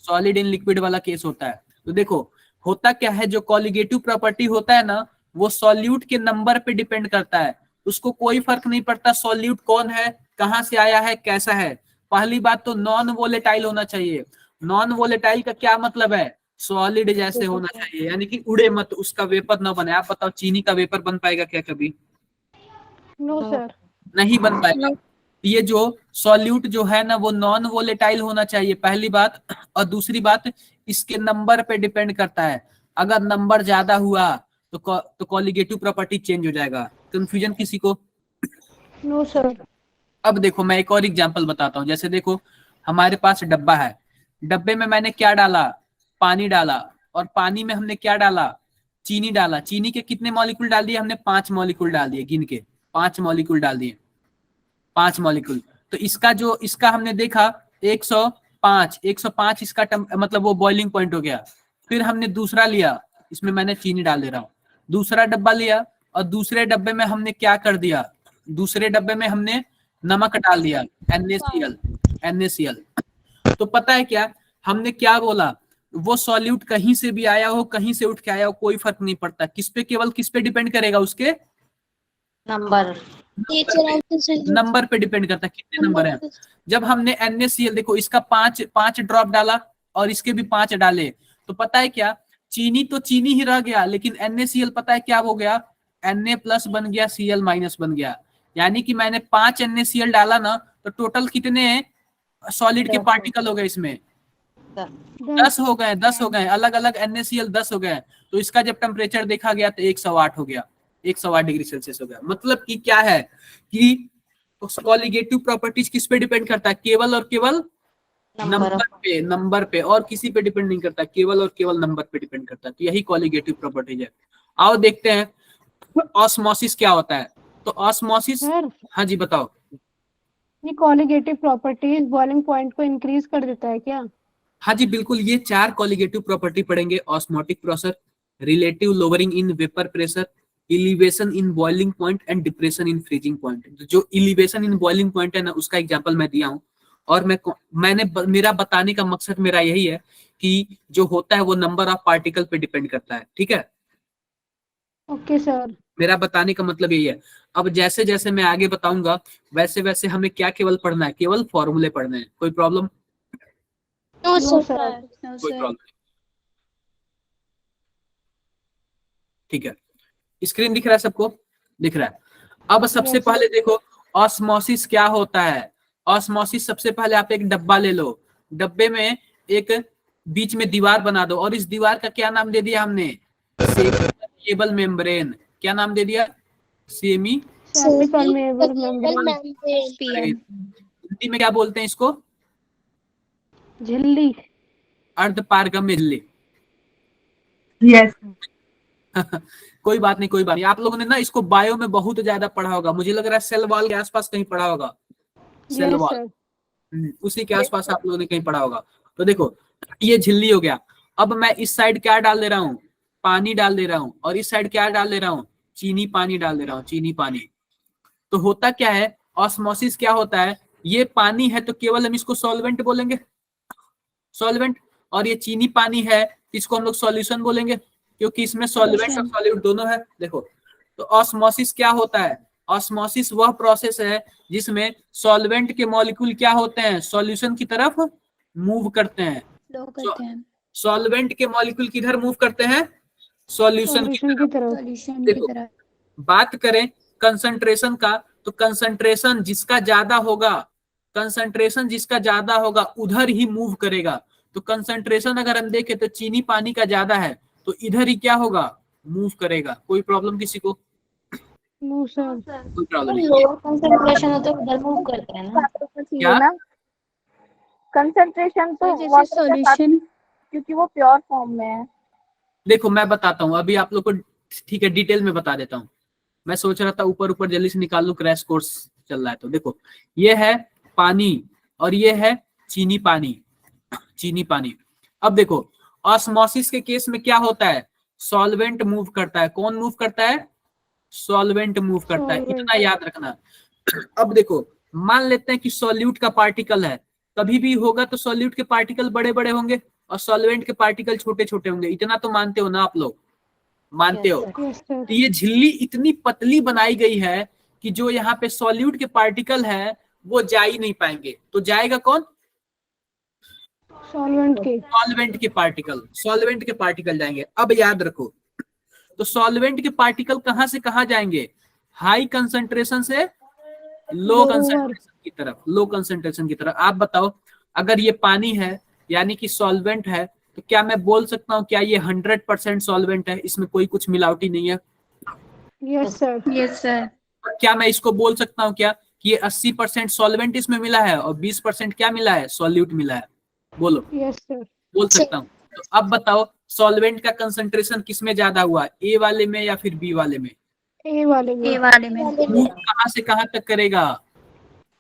solid in liquid वाला केस होता है। तो देखो होता क्या है, जो कॉलिगेटिव प्रॉपर्टी होता है ना, वो सॉल्यूट के नंबर पे डिपेंड करता है। उसको कोई फर्क नहीं पड़ता सॉल्यूट कौन है, कहां से आया है, कैसा है। पहली बात तो नॉन वोलेटाइल होना चाहिए। नॉन वोलेटाइल का क्या मतलब है, सॉलिड जैसे होना चाहिए, यानी कि उड़े मत, उसका वेपर ना बने। आप बताओ चीनी का वेपर बन पाएगा क्या कभी? नो सर, नहीं बन पाएगा। ये जो सॉल्यूट जो है ना, वो नॉन वोलेटाइल होना चाहिए, पहली बात। और दूसरी बात, इसके नंबर पे डिपेंड करता है। अगर नंबर ज्यादा हुआ तो कॉलिगेटिव प्रॉपर्टी चेंज हो जाएगा। कंफ्यूजन किसी को? No sir. अब देखो मैं एक और एग्जांपल बताता हूँ। जैसे देखो हमारे पास डब्बा है, डब्बे में मैंने क्या डाला, पानी डाला, और पानी में हमने क्या डाला, चीनी डाला। चीनी के कितने मॉलिक्यूल डाल दिए हमने, 5 मॉलिक्यूल डाल दिए, गिन के 5 मॉलिक्यूल डाल दिए, 5 मॉलिक्यूल। तो इसका हमने देखा 105 इसका मतलब वो बॉइलिंग पॉइंट हो गया। फिर हमने दूसरा लिया, इसमें मैंने चीनी डाल दे रहा हूँ, दूसरा डब्बा लिया, और दूसरे डब्बे में हमने क्या कर दिया, दूसरे डब्बे में हमने नमक डाल दिया, NaCl। तो पता है क्या, हमने क्या बोला, वो सॉल्यूट कहीं से भी आया हो, कहीं से उठ के आया हो, कोई फर्क नहीं पड़ता। केवल किस पे डिपेंड करेगा, उसके नंबर पे डिपेंड करता है, कितने नंबर है। जब हमने NaCl, देखो इसका 5 ड्रॉप डाला और इसके भी 5 डाले, तो पता है क्या, चीनी तो चीनी ही रह गया, लेकिन NaCl पता है क्या हो गया, Na+ बन गया, Cl- बन गया। यानी कि मैंने 5 NaCl डाला ना, तो टोटल कितने सॉलिड के पार्टिकल हो गए इसमें, 10 हो गए, 10 हो गए, अलग अलग NaCl 10 हो गए। तो इसका जब टेम्परेचर देखा गया तो 108 हो गया, 108 डिग्री सेल्सियस हो गया। मतलब कि क्या है कि कॉलिगेटिव प्रॉपर्टीज किस पे डिपेंड करता है, केवल और केवल नंबर पे, और किसी पे डिपेंड नहीं करता, केवल और केवल नंबर पे डिपेंड करता है। तो यही कॉलिगेटिव प्रॉपर्टीज है। आओ देखते हैं ऑस्मोसिस क्या होता है। तो ऑस्मोसिस, हाँ जी बताओ। ये कॉलिगेटिव प्रॉपर्टीज बॉइलिंग पॉइंट को इंक्रीज कर देता है क्या? हाँ जी बिल्कुल, ये 4 कॉलिगेटिव प्रॉपर्टी पढ़ेंगे, osmotic pressure, relative lowering in vapour pressure, elevation in boiling point and depression in freezing point. जो इलिवेशन इन बॉइलिंग पॉइंट है ना, उसका एग्जांपल मैं दिया हूँ। और मेरा बताने का मकसद मेरा यही है कि जो होता है वो नंबर ऑफ पार्टिकल पे डिपेंड करता है, ठीक है। Okay sir. मेरा बताने का मतलब यही है। अब जैसे जैसे मैं आगे बताऊंगा वैसे वैसे हमें क्या केवल पढ़ना है, केवल फॉर्मूले पढ़ने हैं। कोई प्रॉब्लम? No sir. कोई प्रॉब्लम? ठीक है, स्क्रीन दिख रहा है सबको? दिख रहा है। अब सबसे Yes, पहले देखो ऑस्मोसिस क्या होता है। ऑस्मोसिस, सबसे पहले आप एक डब्बा ले लो, डब्बे में एक बीच में दीवार बना दो, और इस दीवार का क्या नाम दे दिया हमने? Semi membrane. क्या नाम दे दिया? Semi semi-permeable membrane, PM। Hindi में क्या बोलते हैं इसको? झिल्ली। अर्धपारगम्य झिल्ली। यस कोई बात नहीं, कोई बात नहीं। आप लोगों ने ना इसको बायो में बहुत ज्यादा पढ़ा होगा, मुझे लग रहा है सेल वॉल के आसपास कहीं पढ़ा होगा। Cell Yes, wall, sir. उसी के आसपास आप लोगों ने कहीं पढ़ा होगा। तो देखो ये झिल्ली हो गया। अब मैं इस साइड क्या डाल दे रहा हूँ? पानी डाल दे रहा हूँ, और इस साइड क्या डाल दे रहा हूँ? चीनी पानी डाल दे रहा हूँ, चीनी पानी। तो होता क्या है, ऑस्मोसिस क्या होता है, ये पानी है तो केवल हम इसको सॉल्वेंट बोलेंगे, सॉल्वेंट, और ये चीनी पानी है इसको हम लोग सॉल्यूशन बोलेंगे, क्योंकि इसमें सॉल्वेंट और सॉल्यूट दोनों है। देखो तो ऑस्मोसिस क्या होता है? ऑस्मोसिस वह प्रोसेस है जिसमें सॉल्वेंट के मॉलिक्यूल क्या होते हैं? सॉल्यूशन की तरफ मूव करते हैं। फ्लो करते हैं, सॉल्वेंट के मॉलिक्यूल किधर मूव करते हैं? सॉल्यूशन की Solution की तरफ। तरफ। सॉल्यूशन की देखो, तरह। बात करें कंसंट्रेशन का, तो कंसंट्रेशन जिसका ज्यादा होगा, कंसंट्रेशन जिसका ज्यादा होगा उधर ही मूव करेगा। तो कंसंट्रेशन अगर हम देखें तो चीनी पानी का ज्यादा है तो इधर ही क्या होगा? मूव करेगा। कोई प्रॉब्लम किसी को? No, sir. कोई प्रॉब्लम नहीं। लोअर कंसंट्रेशन होता है उधर मूव करते हैं ना। क्या? ना कंसंट्रेशन तो जैसे water के साथ, सॉल्यूशन, क्योंकि वो प्योर फॉर्म में है। देखो मैं बताता हूँ अभी आप लोग को, ठीक है, डिटेल में बता देता हूँ। मैं सोच रहा था ऊपर ऊपर जल्दी से निकाल लूं, क्रैश कोर्स चल रहा है। तो देखो ये है पानी और ये है चीनी पानी, चीनी पानी। अब देखो ऑस्मोसिस के केस में क्या होता है? सॉल्वेंट मूव करता है। कौन मूव करता है? सॉल्वेंट मूव करता है, Solvent. इतना याद रखना। अब देखो मान लेते हैं कि सॉल्यूट का पार्टिकल है, कभी भी होगा तो सॉल्यूट के पार्टिकल बड़े बड़े होंगे और सॉल्वेंट के पार्टिकल छोटे छोटे होंगे। इतना तो मानते हो ना आप लोग? मानते हो? Yes, sir. तो ये झिल्ली इतनी पतली बनाई गई है कि जो यहाँ पे सॉल्यूट के पार्टिकल है वो जा ही नहीं पाएंगे। तो जाएगा कौन? Solvent के। सॉल्वेंट के पार्टिकल, सॉल्वेंट के पार्टिकल जाएंगे। अब याद रखो, तो सॉल्वेंट के पार्टिकल कहां से कहां जाएंगे? हाई कंसंट्रेशन से लो Lower. कंसंट्रेशन की तरफ, लो कंसंट्रेशन की तरफ। आप बताओ अगर ये पानी है यानी कि सॉल्वेंट है, तो क्या मैं बोल सकता हूँ क्या ये 100% सॉल्वेंट है, इसमें कोई कुछ मिलावटी नहीं है? Yes, sir. Yes sir. क्या मैं इसको बोल सकता हूँ क्या कि ये 80% सॉल्वेंट इसमें मिला है और 20% क्या मिला है? सॉल्यूट मिला है? बोलो। Yes, sir. बोल सकता हूँ। तो अब बताओ सॉल्वेंट का कंसंट्रेशन किसमें ज्यादा हुआ, ए वाले में या फिर बी वाले में? A वाले में। ए वाले में। मूव कहां से कहां तक करेगा?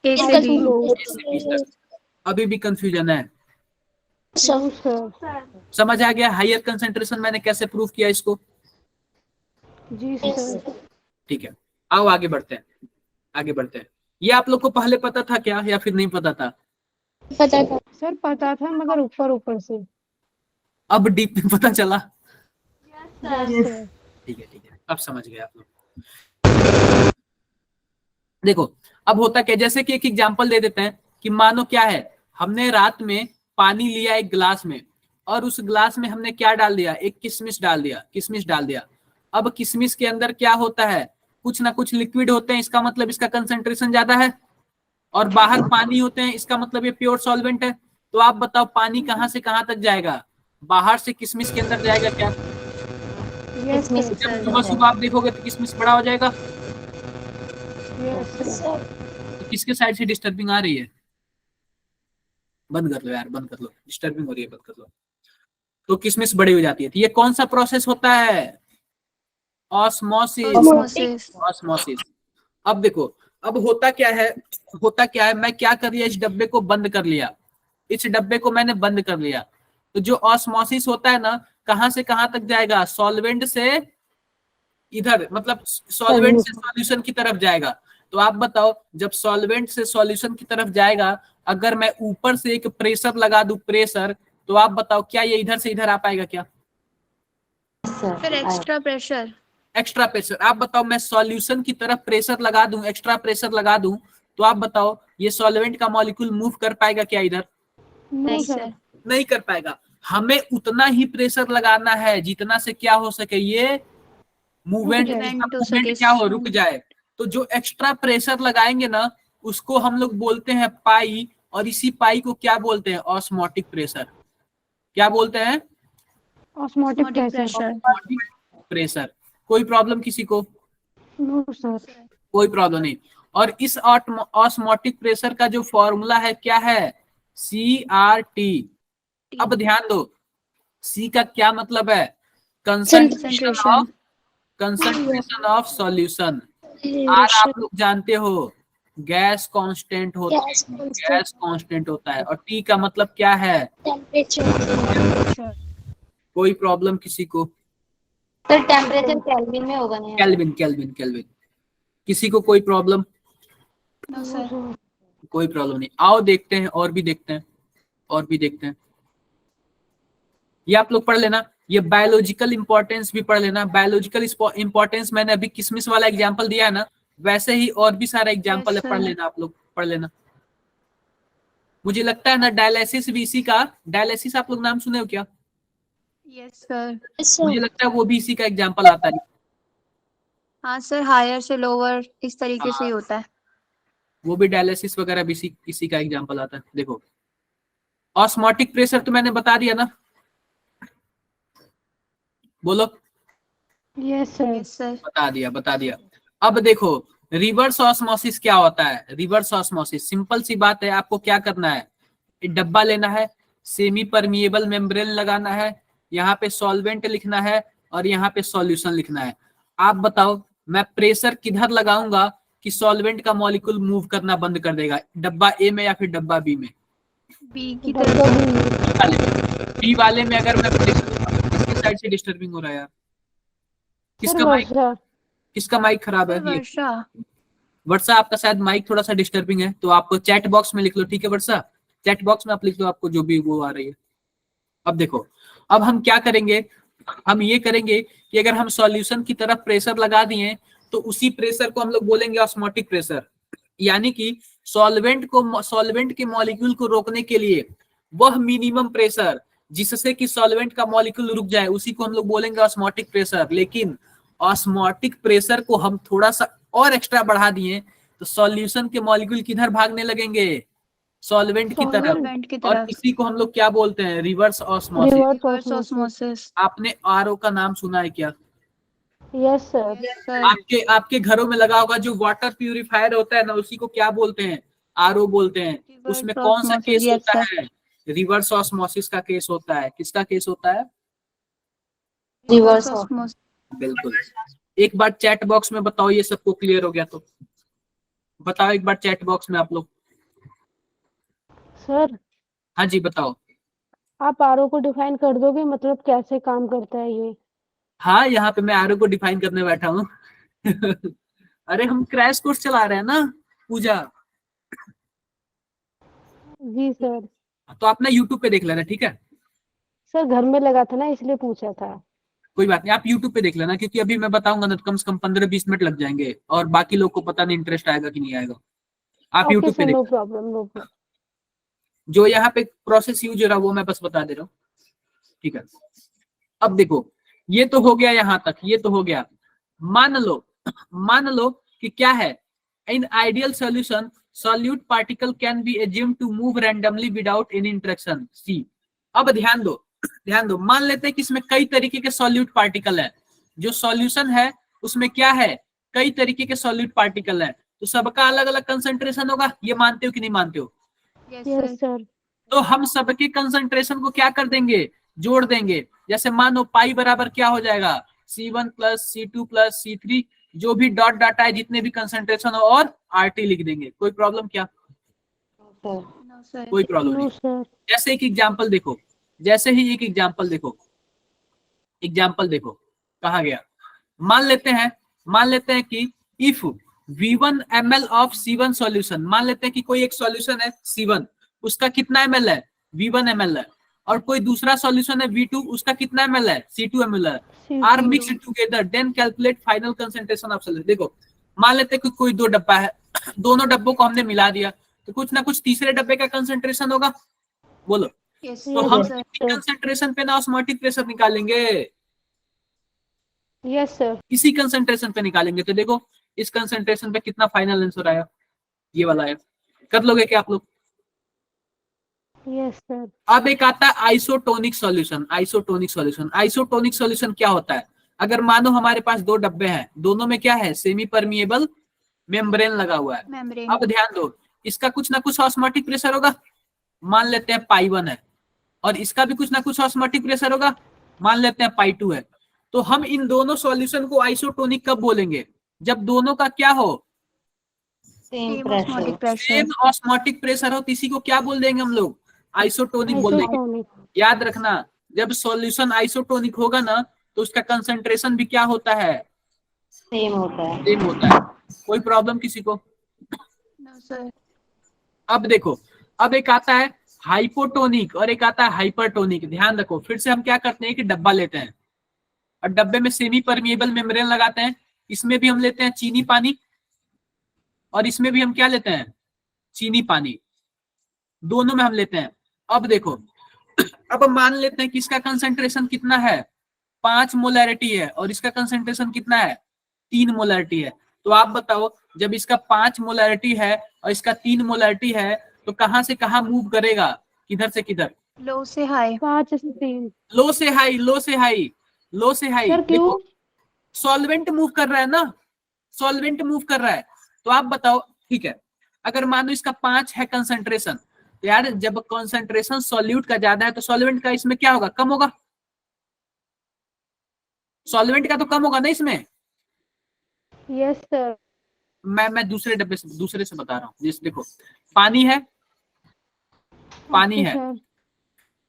ए से बी। ए से बी तक। अभी भी कंफ्यूजन है? No, sir. समझ आ गया हायर कंसंट्रेशन मैंने कैसे प्रूव किया इसको? जी सर। ठीक है, आओ आगे बढ़ते हैं, आगे बढ़ते हैं। ये आप लोग को पहले पता था क्या या फिर नहीं पता था? पता था। सर पता था मगर ऊपर ऊपर से। अब डीप में पता चला? Yes, sir. ठीक है, ठीक है, अब समझ गए आप लोग। देखो अब होता क्या, जैसे कि एक एग्जांपल दे देते हैं कि मानो क्या है, हमने रात में पानी लिया एक ग्लास में और उस ग्लास में हमने क्या डाल दिया? एक किशमिश डाल दिया, किशमिश डाल दिया। अब किशमिश के अंदर क्या होता है? कुछ ना कुछ लिक्विड होते हैं, इसका मतलब इसका कंसंट्रेशन ज्यादा है, और बाहर पानी होते हैं, इसका मतलब ये प्योर सॉल्वेंट है। तो आप बताओ पानी कहां से कहां तक जाएगा? बाहर से किशमिश के अंदर जाएगा क्या? Yes, sir. जब सुबह सुबह आप देखोगे तो किशमिश बड़ा हो जाएगा। Yes, sir. तो किसके साइड से डिस्टर्बिंग आ रही है? बंद कर लो यार, बंद कर लो, डिस्टर्बिंग हो रही है, बंद कर लो। तो किशमिश बड़ी हो जाती है। तो ये कौन सा प्रोसेस होता है? ऑस्मोसिस। ऑस्मोसिस। ऑस्मोसिस। अब देखो अब होता क्या है, होता क्या है, मैं क्या कर लिया, इस डब्बे को बंद कर लिया, इस डब्बे को मैंने बंद कर लिया। तो जो ऑस्मोसिस होता है ना, कहां से कहां तक जाएगा? सॉल्वेंट से इधर, मतलब सॉल्वेंट से सॉल्यूशन की तरफ जाएगा। तो आप बताओ जब सॉल्वेंट से सॉल्यूशन की तरफ जाएगा, अगर मैं ऊपर से एक प्रेशर लगा दूं, प्रेशर, तो आप बताओ क्या ये इधर से इधर आ पाएगा क्या? फिर एक्स्ट्रा प्रेशर। Extra pressure. आप बताओ मैं सॉल्यूशन की तरफ प्रेशर लगा दूं, एक्स्ट्रा प्रेशर लगा दूं, तो आप बताओ ये सॉल्वेंट का मॉलिक्यूल मूव कर पाएगा क्या इधर? No, sir. नहीं कर पाएगा। हमें उतना ही प्रेशर लगाना है जितना से क्या हो सके, ये मूवमेंट Movement हो मूवमेंट सके। क्या हो, रुक जाए। तो जो एक्स्ट्रा प्रेशर लगाएंगे ना उसको हम लोग बोलते हैं पाई, और इसी पाई को क्या बोलते हैं, ऑस्मोटिक प्रेशर। क्या बोलते हैं, osmotic Osmotic pressure. pressure। Osmotic pressure. कोई प्रॉब्लम किसी को? No sir. कोई प्रॉब्लम नहीं। और इस ऑस्मोटिक प्रेशर का जो फॉर्मूला है क्या है, CRT। अब ध्यान दो, C का क्या मतलब है, Concentration। Concentration of solution. R आप लोग जानते हो गैस कांस्टेंट होता है, गैस कांस्टेंट होता है। और T का मतलब क्या है, टेम्परेचर। कोई प्रॉब्लम किसी को? सर टेम्परेचर केल्विन में होगा ना? Kelvin, kelvin, kelvin. किसी को कोई प्रॉब्लम? No, sir। कोई प्रॉब्लम नहीं। आओ देखते हैं, और भी देखते हैं, और भी देखते हैं। ये आप लोग पढ़ लेना, ये बायोलॉजिकल इंपॉर्टेंस भी पढ़ लेना। बायोलॉजिकल इंपॉर्टेंस मैंने अभी किसमिस वाला एग्जांपल दिया है ना, वैसे ही और भी सारा एग्जांपल है, Yes, पढ़ sir। लेना, आप लोग पढ़ लेना। मुझे लगता है ना डायलिसिस भी इसी का, डायलिसिस आप लोग नाम सुने हो क्या? Yes, sir। मुझे लगता है वो भी इसी का एग्जांपल आता है। हाँ सर, हायर से लोअर इस तरीके से ही होता है। वो भी डायलिसिस वगैरह भी इसी का एग्जांपल आता है। देखो ऑस्मोटिक प्रेशर तो मैंने बता दिया ना, बोलो। Yes sir. Yes, sir। बता दिया। अब देखो रिवर्स ऑस्मोसिस क्या होता है। रिवर्स ऑस्मोसिस सिंपल सी बात है, आपको क्या करना है, एक डब्बा लेना है, सेमी परमिएबल मेम्ब्रेन लगाना है, यहाँ पे सॉल्वेंट लिखना है और यहाँ पे सॉल्यूशन लिखना है। आप बताओ मैं प्रेशर किधर लगाऊंगा कि सॉल्वेंट का मॉलिक्यूल मूव करना बंद कर देगा, डब्बा ए में या फिर डब्बा बी में? बी की तरफ। बी वाले में अगर मैं किसकी साइड से डिस्टर्बिंग हो रहा है यार, किसका माइक खराब है? ये वर्षा। वर्षा आपका शायद माइक थोड़ा सा डिस्टर्बिंग है, तो आप चैट बॉक्स में लिख लो, ठीक है वर्षा? चैट बॉक्स में आप लिख लो आपको जो भी वो आ रही है। अब देखो, अब हम क्या करेंगे, हम ये करेंगे कि अगर हम सॉल्यूशन की तरफ प्रेशर लगा दिए तो उसी प्रेशर को हम लोग बोलेंगे ऑस्मोटिक प्रेशर। यानी कि सॉल्वेंट के मॉलिक्यूल को रोकने के लिए वह मिनिमम प्रेशर जिससे कि सॉल्वेंट का मॉलिक्यूल रुक जाए उसी को हम लोग बोलेंगे ऑस्मोटिक प्रेशर। लेकिन ऑस्मोटिक प्रेशर को हम थोड़ा सा और एक्स्ट्रा बढ़ा दिए तो सॉल्यूशन के मॉलिक्यूल किधर भागने लगेंगे, सॉल्वेंट की तरफ। और इसी को हम लोग क्या बोलते हैं, रिवर्स ऑस्मोसिस। Reverse osmosis. आपने आरओ का नाम सुना है क्या? Yes sir. आपके घरों में लगा होगा जो वाटर प्यूरिफायर होता है ना, उसी को क्या बोलते हैं, आरओ बोलते हैं। उसमें कौन सा केस होता है, रिवर्स ऑस्मोसिस का केस होता है। किसका केस होता है? Reverse osmosis. बिल्कुल। एक बार चैट बॉक्स में बताओ, ये सबको क्लियर हो गया तो बताओ एक बार चैट बॉक्स में आप लोग। सर हाँ जी बताओ। आप आरओ को डिफाइन कर दोगे, मतलब कैसे काम करता है ये? हाँ यहाँ पे मैं आरओ को डिफाइन करने बैठा हूँ। अरे हम क्रैश कोर्स चला रहे हैं ना पूजा। जी सर। तो आप ना यूट्यूब पे देख लेना, ठीक है? सर घर में लगा था ना, इसलिए पूछा था। कोई बात नहीं, आप यूट्यूब पे देख लेना, क्योंकि अभी मैं बताऊंगा ना तो कम से कम 15-20 मिनट लग जाएंगे और बाकी लोग को पता नहीं इंटरेस्ट आएगा कि नहीं आएगा। आप यूट्यूब पे देख, नो प्रॉब्लम। जो यहाँ पे प्रोसेस यूज हो रहा है वो मैं बस बता दे रहा हूँ, ठीक है? अब देखो ये तो हो गया यहाँ तक, ये तो हो गया। मान लो कि क्या है, in ideal solution solute particle can be assumed to move randomly without any interaction। सी अब ध्यान दो, मान लेते हैं कि इसमें कई तरीके के सॉल्यूट पार्टिकल है। जो सॉल्यूशन है उसमें क्या है, कई तरीके के सॉल्यूट पार्टिकल है, तो सबका अलग अलग कंसंट्रेशन होगा। ये मानते हो कि नहीं मानते हो? Yes sir. तो हम सबके कंसंट्रेशन को क्या कर देंगे, जोड़ देंगे। जैसे मानो पाई बराबर क्या हो जाएगा, C1 plus C2 plus C3, जो भी डॉट डाटा है जितने भी कंसंट्रेशन हो, और RT लिख देंगे। कोई प्रॉब्लम क्या? कोई प्रॉब्लम नहीं। जैसे एक एग्जांपल देखो, कहा गया, मान लेते हैं कि if V1 ml of C1 solution, मान लेते हैं कि कोई एक सॉल्यूशन है C1, उसका कितना ml है, V1 ml है, और कोई दूसरा सॉल्यूशन है V2, उसका कितना ml है, C2 ml है, are mixed together, then calculate final concentration of solution. देखो मान लेते हैं कि कोई दो डब्बा है, दोनों डब्बों को हमने मिला दिया तो कुछ ना कुछ तीसरे डब्बे का कंसंट्रेशन होगा, बोलो। तो हम कंसंट्रेशन पे ना ऑस्मोटिक प्रेशर निकालेंगे, यस सर। इसी कंसंट्रेशन पे निकालेंगे। तो देखो इस कंसंट्रेशन पे कितना फाइनल आंसर आया, ये वाला आया। कर लोगे क्या आप लोग? Yes sir. अब एक आता है isotonic solution. Isotonic solution, isotonic solution क्या होता है? अगर मानो हमारे पास दो डब्बे हैं, दोनों में क्या है, सेमी परमिएबल मेम्ब्रेन लगा हुआ है। मेम्ब्रेन। अब ध्यान दो, इसका कुछ ना कुछ ऑस्मोटिक प्रेशर होगा, मान लेते हैं पाई 1 है, और इसका भी कुछ ना कुछ ऑस्मोटिक प्रेशर होगा, मान लेते हैं पाई 2 है। तो हम इन दोनों सॉल्यूशन को आइसोटोनिक कब बोलेंगे? जब दोनों का क्या हो, same osmotic pressure. Same pressure. Osmotic pressure हो, तो इसी को क्या बोल देंगे हम लोग? आइसोटोनिक बोल देंगे। आइसोटोनिक। याद रखना, जब सॉल्यूशन आइसोटोनिक होगा ना, तो उसका कंसंट्रेशन भी क्या होता है? सेम होता है। सेम होता है। कोई प्रॉब्लम किसी को? No sir. अब देखो, अब एक आता है हाइपोटोनिक और एक आता है हाइपरटोनिक। ध्यान रखो, फिर से हम क्या करते हैं कि डब्बा लेते हैं और डब्बे में सेमी परमिएबल मेम्ब्रेन लगाते हैं। इसमें भी हम लेते हैं चीनी पानी, और इसमें भी हम क्या लेते हैं? चीनी पानी। दोनों में हम लेते हैं। अब देखो, अब हम मान लेते हैं कि इसका कंसंट्रेशन कितना है, 5 मोलैरिटी है, और इसका कंसंट्रेशन कितना है, 3 मोलैरिटी है। तो आप बताओ, जब इसका 5 मोलैरिटी है और इसका 3 मोलैरिटी है, तो कहां से कहां मूव करेगा, किधर से किधर? लो से हाई। 5 से 3। लो से हाई, लो से हाई, लो से हाई। सर क्यों? देखो सॉल्वेंट मूव कर रहा है ना, सॉल्वेंट मूव कर रहा है। तो आप बताओ, ठीक है, अगर मान लो इसका 5 है कंसंट्रेशन, तो यार जब कंसंट्रेशन सॉल्यूट का ज्यादा है तो सॉल्वेंट का इसमें क्या होगा, कम होगा। सॉल्वेंट का तो कम होगा ना इसमें। Yes sir. मैं दूसरे डब्बे से, दूसरे से बता रहा हूँ। जैसे देखो, पानी है, पानी है, सर।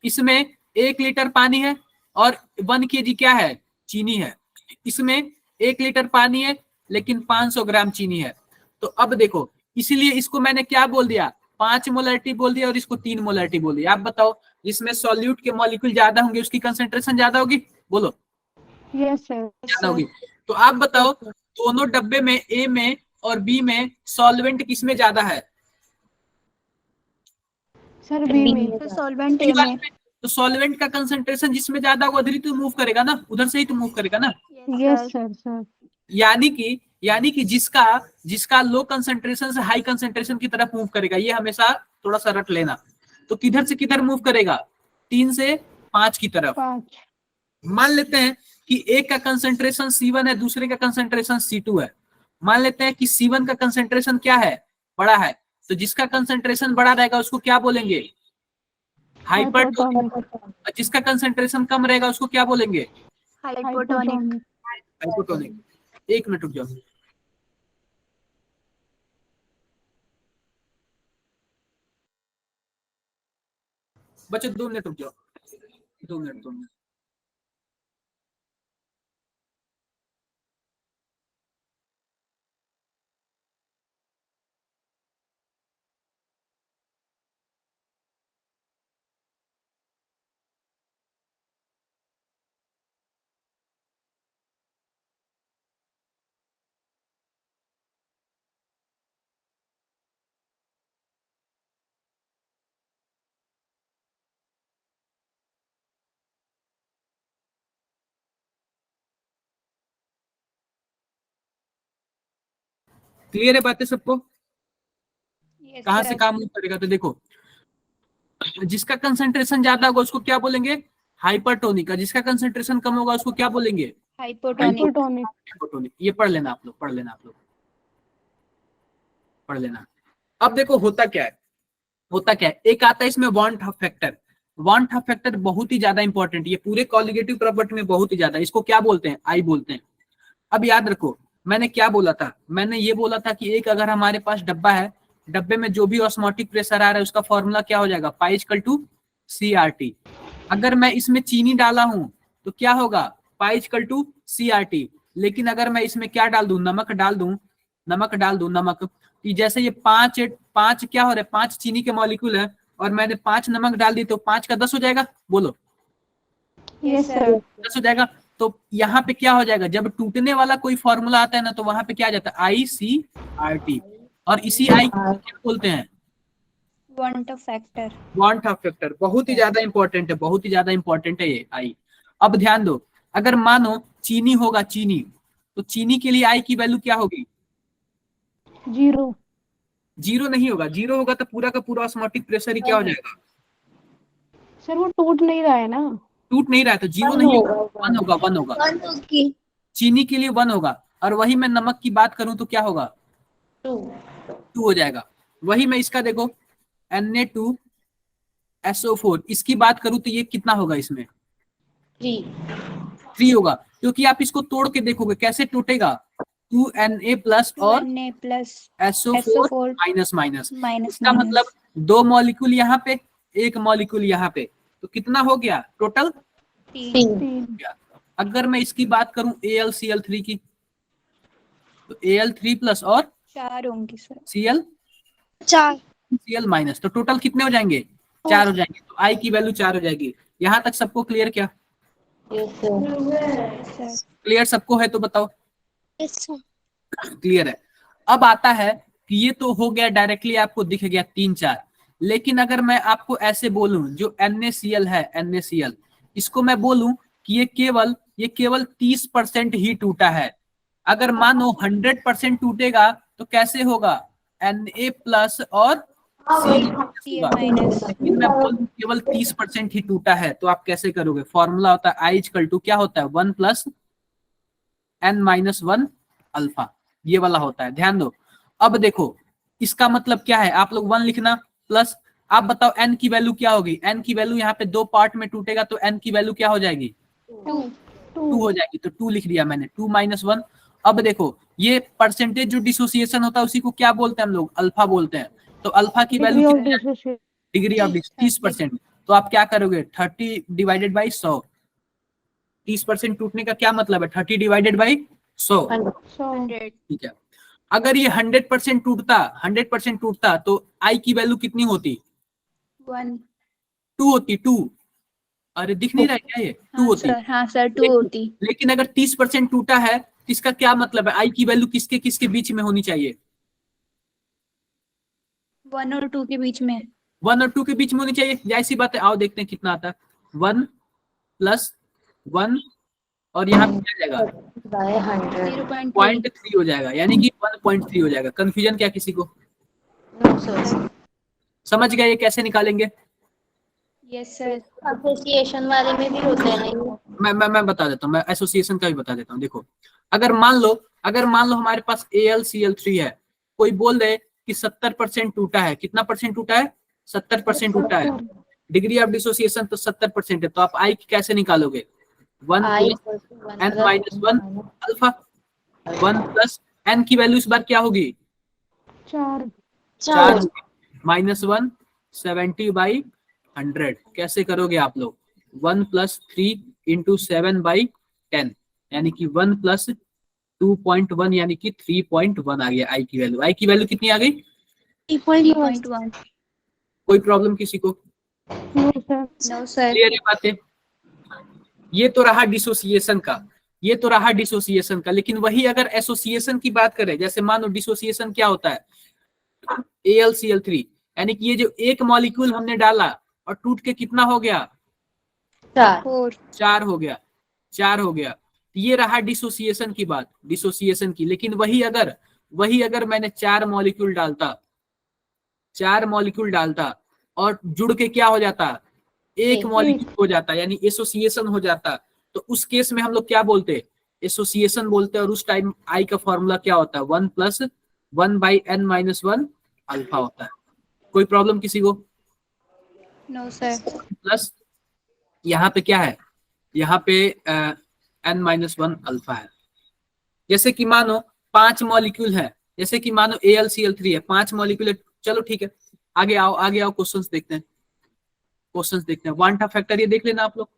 इसमें 1 लीटर पानी है और 1 kg क्या है, चीनी है। इसमें 1 लीटर पानी है लेकिन 500 ग्राम चीनी है। तो अब देखो, इसीलिए इसको मैंने क्या बोल दिया, 5 मोलैरिटी बोल दिया, और इसको 3 मोलैरिटी बोल दिया। आप बताओ, जिसमें सॉल्यूट के मॉलिक्यूल ज्यादा होंगे उसकी कंसेंट्रेशन ज्यादा होगी, बोलो यस सर। ज्यादा होगी। तो आप बताओ, दोनों डब्बे में, ए में और बी में, सॉल्वेंट किसमें ज्यादा है? सर बी में। तो सॉल्वेंट ए में। तो सॉल्वेंट का कंसंट्रेशन जिसमें ज्यादा होगा उधर ही तो मूव करेगा ना, उधर से ही तो मूव करेगा ना। Yes sir. सर यानी कि जिसका जिसका लो कंसंट्रेशन से हाई कंसंट्रेशन की तरफ मूव करेगा, ये हमेशा थोड़ा सा रट लेना। तो किधर से किधर मूव करेगा, 3 से 5 की तरफ। 5। मान लेते हैं कि एक का कंसंट्रेशन C1 है, दूसरे का कंसंट्रेशन C2 है। मान लेते हैं कि C1 का कंसंट्रेशन क्या है, बड़ा है। तो जिसका कंसंट्रेशन बड़ा रहेगा उसको क्या बोलेंगे, हाइपरटोनिक। और जिसका कंसंट्रेशन कम रहेगा उसको क्या बोलेंगे, हाइपोटोनिक। हाइपोटोनिक। 1 मिनट रुक जाओ। बच्चों 2 मिनट रुक जाओ, 2 मिनट 2 मिनट। क्लियर है बातें सबको? कहां से काम करेगा? तो देखो, जिसका कंसंट्रेशन ज्यादा होगा उसको क्या बोलेंगे, हाइपरटोनिक। जिसका कंसंट्रेशन कम होगा उसको क्या बोलेंगे, हाइपोटोनिक। हाइपोटोनिक। ये पढ़ लेना आप लोग, पढ़ लेना आप लोग, पढ़ लेना। अब देखो होता क्या है, होता क्या है, एक आता है इसमें want of factor. Want of factor बहुत ही ज्यादा इंपॉर्टेंट, ये पूरे कॉलिगेटिव प्रॉपर्टी में बहुत ही ज्यादा। इसको क्या बोलते हैं, आई बोलते हैं। अब याद रखो, मैंने क्या बोला था, मैंने ये बोला था कि एक अगर हमारे पास डब्बा है, डब्बे में जो भी ऑस्मोटिक प्रेशर आ रहा है उसका फॉर्मूला क्या हो जाएगा, पाई इक्वल टू CRT। अगर मैं इसमें चीनी डाला हूं तो क्या होगा, पाई इक्वल टू CRT। लेकिन अगर मैं इसमें क्या डाल दूं, नमक डाल दूं, नमक डाल दूं, नमक, कि जैसे ये 5 क्या हो रहा है, 5 चीनी के मॉलिक्यूल है और मैंने 5 नमक डाल दी, तो 5 का 10 हो जाएगा, बोलो यस सर। 10 हो जाएगा। तो यहाँ पे क्या हो जाएगा, जब टूटने वाला कोई फॉर्मूला आता है ना, तो वहां पे क्या आ जाता है, ICRT। और इसी आई को क्या बोलते हैं, want of factor. Want of factor. बहुत ही ज्यादा इंपॉर्टेंट है, बहुत ही ज्यादा इंपॉर्टेंट है ये आई। अब ध्यान दो, अगर मानो चीनी होगा, चीनी, तो चीनी के लिए आई की वैल्यू क्या होगी? 0। जीरो नहीं होगा, जीरो होगा तो पूरा का पूरा ऑस्मोटिक प्रेशर ही क्या हो जाएगा? सर वो टूट नहीं रहा है ना। टूट नहीं रहा है तो जीरो नहीं होगा, वन होगा, वन होगा। चीनी के लिए वन होगा, और वही मैं नमक की बात करूं तो क्या होगा? 2 हो जाएगा। वही मैं इसका देखो Na2SO4 इसकी बात करूं तो ये कितना होगा? इसमें 3 होगा, क्योंकि आप इसको तोड़ के देखोगे कैसे टूटेगा, 2Na प्लस और Na plus SO4 minus minus. Minus इसका मतलब 2 मॉलिक्यूल यहाँ पे, 1 मॉलिक्यूल यहाँ पे, तो कितना हो गया टोटल? 3। अगर मैं इसकी बात करूं AlCl3 की, तो Al3 प्लस और 4 होंगी सर। Cl Cl माइनस, तो टोटल कितने हो जाएंगे? 4 हो जाएंगे। तो I की वैल्यू 4 हो जाएगी। यहाँ तक सबको क्लियर? क्या क्लियर सबको है तो बताओ। क्लियर है। अब आता है कि ये तो हो गया, डायरेक्टली आपको दिख गया 3 4, लेकिन अगर मैं आपको ऐसे बोलूं जो NaCl है, NaCl, इसको मैं बोलूं कि ये केवल 30% ही टूटा है। अगर मानो 100% टूटेगा तो कैसे होगा? Na प्लस और Cl माइनस। लेकिन मैं बोलूं केवल 30% ही टूटा है, तो आप कैसे करोगे? फॉर्मूला होता है I= क्या होता है? 1 + n-1 अल्फा, ये वाला होता है, ध्यान दो। अब देखो इसका मतलब क्या है, आप लोग 1 लिखना प्लस, आप बताओ n की वैल्यू क्या होगी? n की वैल्यू यहाँ पे 2 पार्ट में टूटेगा तो n की वैल्यू क्या हो जाएगी? 2 हो जाएगी, तो 2 लिख दिया मैंने, 2 - 1। अब देखो ये परसेंटेज जो डिसोसिएशन होता है उसी को क्या बोलते हैं हम लोग? अल्फा बोलते हैं। तो अल्फा की डिग्री वैल्यू ऑफ कितनी है? डिसोसिएशन। Degree of 30%। तो आप क्या करोगे? 30 / 100। 30% टूटने का क्या मतलब है? 30 / 100। 100। ठीक है। अगर ये 100% टूटता तो आई की वैल्यू कितनी होती? 1। 2 होती, 2। अरे दिख नहीं रहा है क्या? ये 2 होती। हाँ सर 2 होती। लेकिन अगर 30% टूटा है तो इसका क्या मतलब है? आई की वैल्यू किसके किसके बीच में होनी चाहिए? 1 और 2 के बीच में। 1 और 2 के बीच में होनी चाहिए। जैसी बात है, आओ देखते हैं कितना आता है। 1 + 1 और यहाँ पे क्या जाएगा? 0.3 हो जाएगा, यानी कि 1.3 हो जाएगा। कंफ्यूजन क्या किसी को? समझ गए ये कैसे निकालेंगे? Yes sir. एसोसिएशन वाले में भी होता है ना ये? मैं बता देता हूँ, मैं एसोसिएशन का भी बता देता हूँ। देखो अगर मान लो हमारे पास AlCl3 है, कोई बोल दे कि 70% टूटा है। कितना परसेंट टूटा है? 70% टूटा है। डिग्री ऑफ डिसोसिएशन तो 70% है, तो आप आई कैसे निकालोगे? 1 + n-1 अल्फा। 1 + n की वैल्यू इस बार क्या होगी? 4। 4 -1 70/100। कैसे करोगे आप लोग? 1 + 3 × 7/10, यानी कि 1 + 2.1 यानी कि 3.1 आ गया आई की वैल्यू। आई की वैल्यू कितनी आ गई? 3.1। कोई प्रॉब्लम किसी को? No sir. No sir. Clear है बातें? ये तो रहा डिसोसिएशन का। लेकिन वही अगर एसोसिएशन की बात करें, जैसे मानो डिसोसिएशन क्या होता है? AlCl3, यानी कि ये जो एक मॉलिक्यूल हमने डाला और टूट के कितना हो गया? 4 हो गया। 4 हो गया। ये रहा डिसोसिएशन की बात, डिसोसिएशन की। लेकिन वही अगर मैंने 4 मॉलिक्यूल डालता और जुड़ के क्या हो जाता? एक मॉलिक्यूल हो जाता, यानी एसोसिएशन हो जाता, तो उस केस में हम लोग क्या बोलते? एसोसिएशन बोलते। और उस टाइम आई का फॉर्मूला क्या होता है? 1 + 1/n-1 अल्फा होता है। कोई प्रॉब्लम किसी को? No sir. प्लस यहाँ पे क्या है? यहाँ पे n-1 अल्फा है। जैसे कि मानो 5 मॉलिक्यूल है, जैसे कि मानो AlCl3 है, 5 मॉलिक्यूल है। चलो ठीक है, आगे आओ क्वेश्चंस देखते हैं। क्वांटा फैक्टर ये देख लेना आप लोग,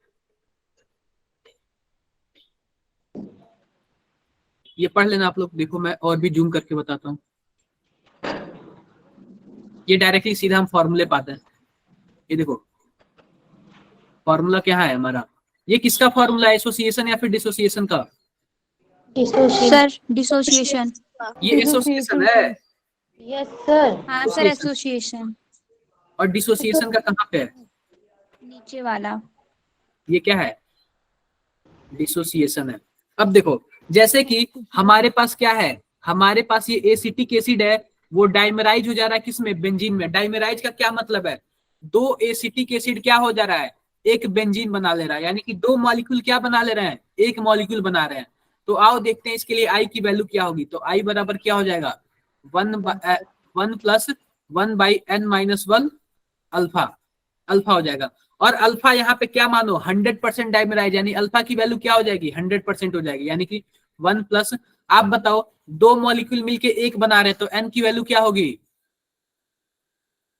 ये पढ़ लेना आप लोग। देखो मैं और भी जूम करके बताता हूँ। ये डायरेक्टली सीधा हम फॉर्मूले पाते हैं। ये देखो फॉर्मूला क्या है हमारा? ये किसका फॉर्मूला है? एसोसिएशन या फिर डिसोसिएशन का? Sir dissociation. ये एसोसिएशन है। Yes sir. हाँ सर एसोसिएशन। और डिसोसिएशन का कहाँ पे है? नीचे वाला। ये क्या है? डिसोसिएशन है। अब देखो, जैसे कि हमारे पास क्या है, हमारे पास ये एसिटिक एसिड है, वो डाइमराइज हो जा रहा है किसमें, बेंजीन में। डाइमराइज का क्या मतलब है, दो एसिटिक एसिड क्या हो जा रहा है, एक बेंजीन बना ले रहा है, यानी कि दो मॉलिक्यूल क्या बना ले रहे हैं, एक मॉलिक्यूल बना रहे हैं। तो आओ देखते हैं इसके लिए आई की वैल्यू क्या होगी। तो आई बराबर क्या हो जाएगा, 1 प्लस 1/n-1 अल्फा, अल्फा हो जाएगा। और अल्फा यहाँ पे क्या मानो, 100% डाइमराइज, यानी अल्फा की वैल्यू क्या हो जाएगी, 100% हो जाएगी, यानी कि 1 प्लस, आप बताओ दो मॉलिक्यूल मिलके एक बना रहे हैं तो n की वैल्यू क्या होगी,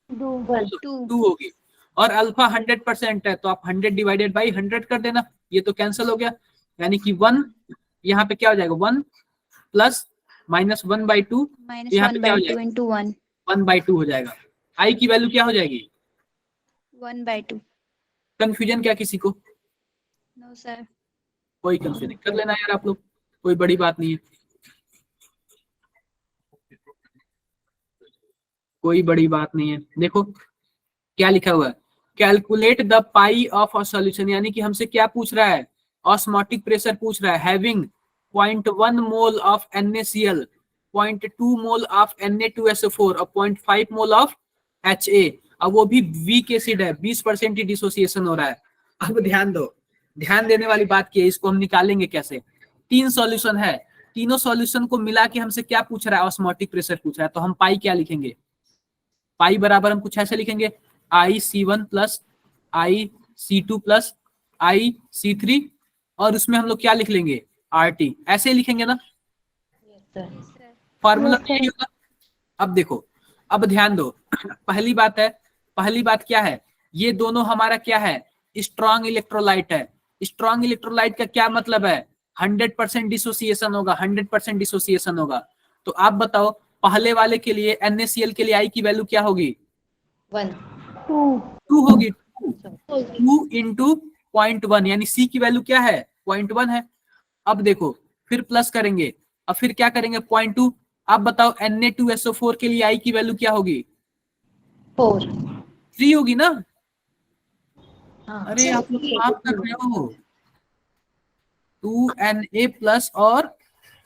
2 होगी। और अल्फा 100% है तो आप 100 डिवाइडेड बाई 100 कर देना, ये तो कैंसिल हो गया, यानी कि 1 यहाँ पे क्या हो जाएगा, 1 प्लस -1/2, यहाँ पे क्या हो जाएगा, 1/2 हो जाएगा। आई की वैल्यू क्या हो जाएगी, 1/2। कंफ्यूजन क्या किसी को, नो सर। कोई कंफ्यूजन कर लेना यार आप लोग, कोई बड़ी बात नहीं है, कोई बड़ी बात नहीं है। देखो क्या लिखा हुआ है, calculate the pi of a solution, यानी कि हमसे क्या पूछ रहा है, ऑस्मोटिक प्रेशर पूछ रहा है, having 0.1 mole of NaCl, 0.2 mole of Na2SO4 और 0.5 मोल ऑफ Ha। अब वो भी वीक एसिड है, 20% ही डिसोसिएशन हो रहा है। अब ध्यान दो, ध्यान देने वाली बात की है, इसको हम निकालेंगे कैसे। 3 सॉल्यूशन है, तीनों सॉल्यूशन को मिला के हमसे क्या पूछ रहा है, ऑस्मोटिक प्रेशर पूछ रहा है। तो हम पाई क्या लिखेंगे, पाई बराबर हम कुछ ऐसे लिखेंगे, IC1 plus IC2 plus IC3, और उसमें हम लोग क्या लिख लेंगे, RT, ऐसे ही लिखेंगे ना, फॉर्मूला यही होगा। अब देखो, अब ध्यान दो, पहली बात है, पहली बात क्या है, ये दोनों हमारा क्या है, स्ट्रॉन्ग इलेक्ट्रोलाइट है। स्ट्रॉन्ग इलेक्ट्रोलाइट का क्या मतलब है, 100% डिसोसिएशन होगा, 100% डिसोसिएशन होगा। तो आप बताओ पहले वाले के लिए NaCl के लिए आई की वैल्यू क्या होगी, 2 होगी, 2 इंटू 0.1, यानी सी की वैल्यू क्या है, 0.1 है। अब देखो फिर प्लस करेंगे, अब फिर क्या करेंगे, 0.2। आप बताओ Na2SO4 के लिए आई की वैल्यू क्या होगी, 3 होगी ना। अरे आप लोग माफ कर रहे हो, 2Na प्लस और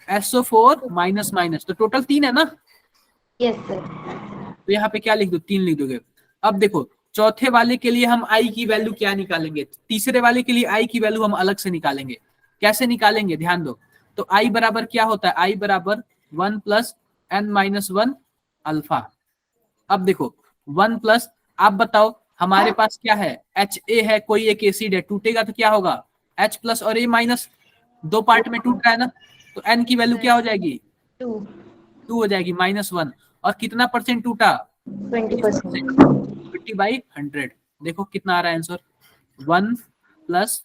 SO4 माइनस माइनस, तो टोटल 3 है ना। Yes sir. तो यहाँ पे क्या लिख दो, 3 लिख दोगे। अब देखो चौथे वाले के लिए हम आई की वैल्यू क्या निकालेंगे, तीसरे वाले के लिए आई की वैल्यू हम अलग से निकालेंगे। कैसे निकालेंगे, ध्यान दो। तो आई बराबर क्या होता है, आई बराबर 1 प्लस n-1 अल्फा। अब देखो 1 प्लस, आप बताओ हमारे पास क्या है, Ha है, कोई एक एसिड है, टूटेगा तो क्या होगा, H प्लस और A माइनस, दो पार्ट में टूट रहा है ना। तो n की वैल्यू क्या हो जाएगी, 2 हो जाएगी, -1। और कितना परसेंट टूटा, 20%। 20/100। देखो कितना आ रहा है आंसर, 1 प्लस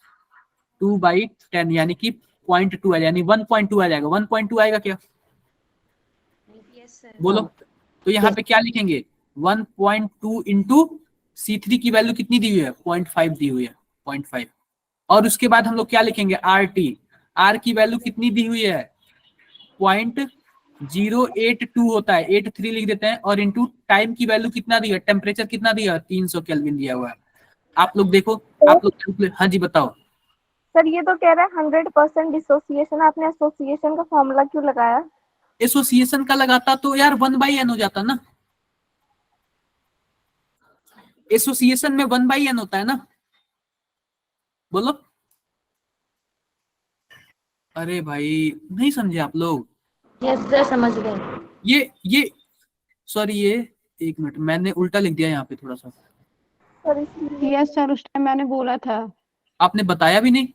2/10, यानी कि 0.2 है, यानी 1.2 आ जाएगा। 1.2 आएगा क्या, यस सर। बोलो। तो यहाँ पे क्या लिखेंगे, 1.2 इंटू C3 की वैल्यू कितनी दी हुई है, 0.5 दी हुई है, 0.5। और उसके बाद हम लोग क्या लिखेंगे, RT, R की वैल्यू कितनी दी हुई है, 0.082 होता है, 83 लिख देते हैं। और इंटू टाइम की वैल्यू कितना दिया, टेम्परेचर कितना दिया, 300 केल्विन दिया हुआ है। आप लोग देखो, आप लोग कैलकुलेट, हाँ जी बताओ। सर ये तो कह रहा है 100% डिसोसिएशन, आपने एसोसिएशन का फॉर्मूला क्यों लगाया? एसोसिएशन का लगाता तो यार 1/n हो जाता ना, एसोसिएशन में 1/n होता है ना, बोलो। अरे भाई नहीं समझे आप लोग, यस सर, समझ गए। ये सॉरी, ये एक मिनट, मैंने उल्टा लिख दिया यहाँ पे थोड़ा सा, सर इसलिए यस सर, उस टाइम मैंने बोला था। आपने बताया भी नहीं।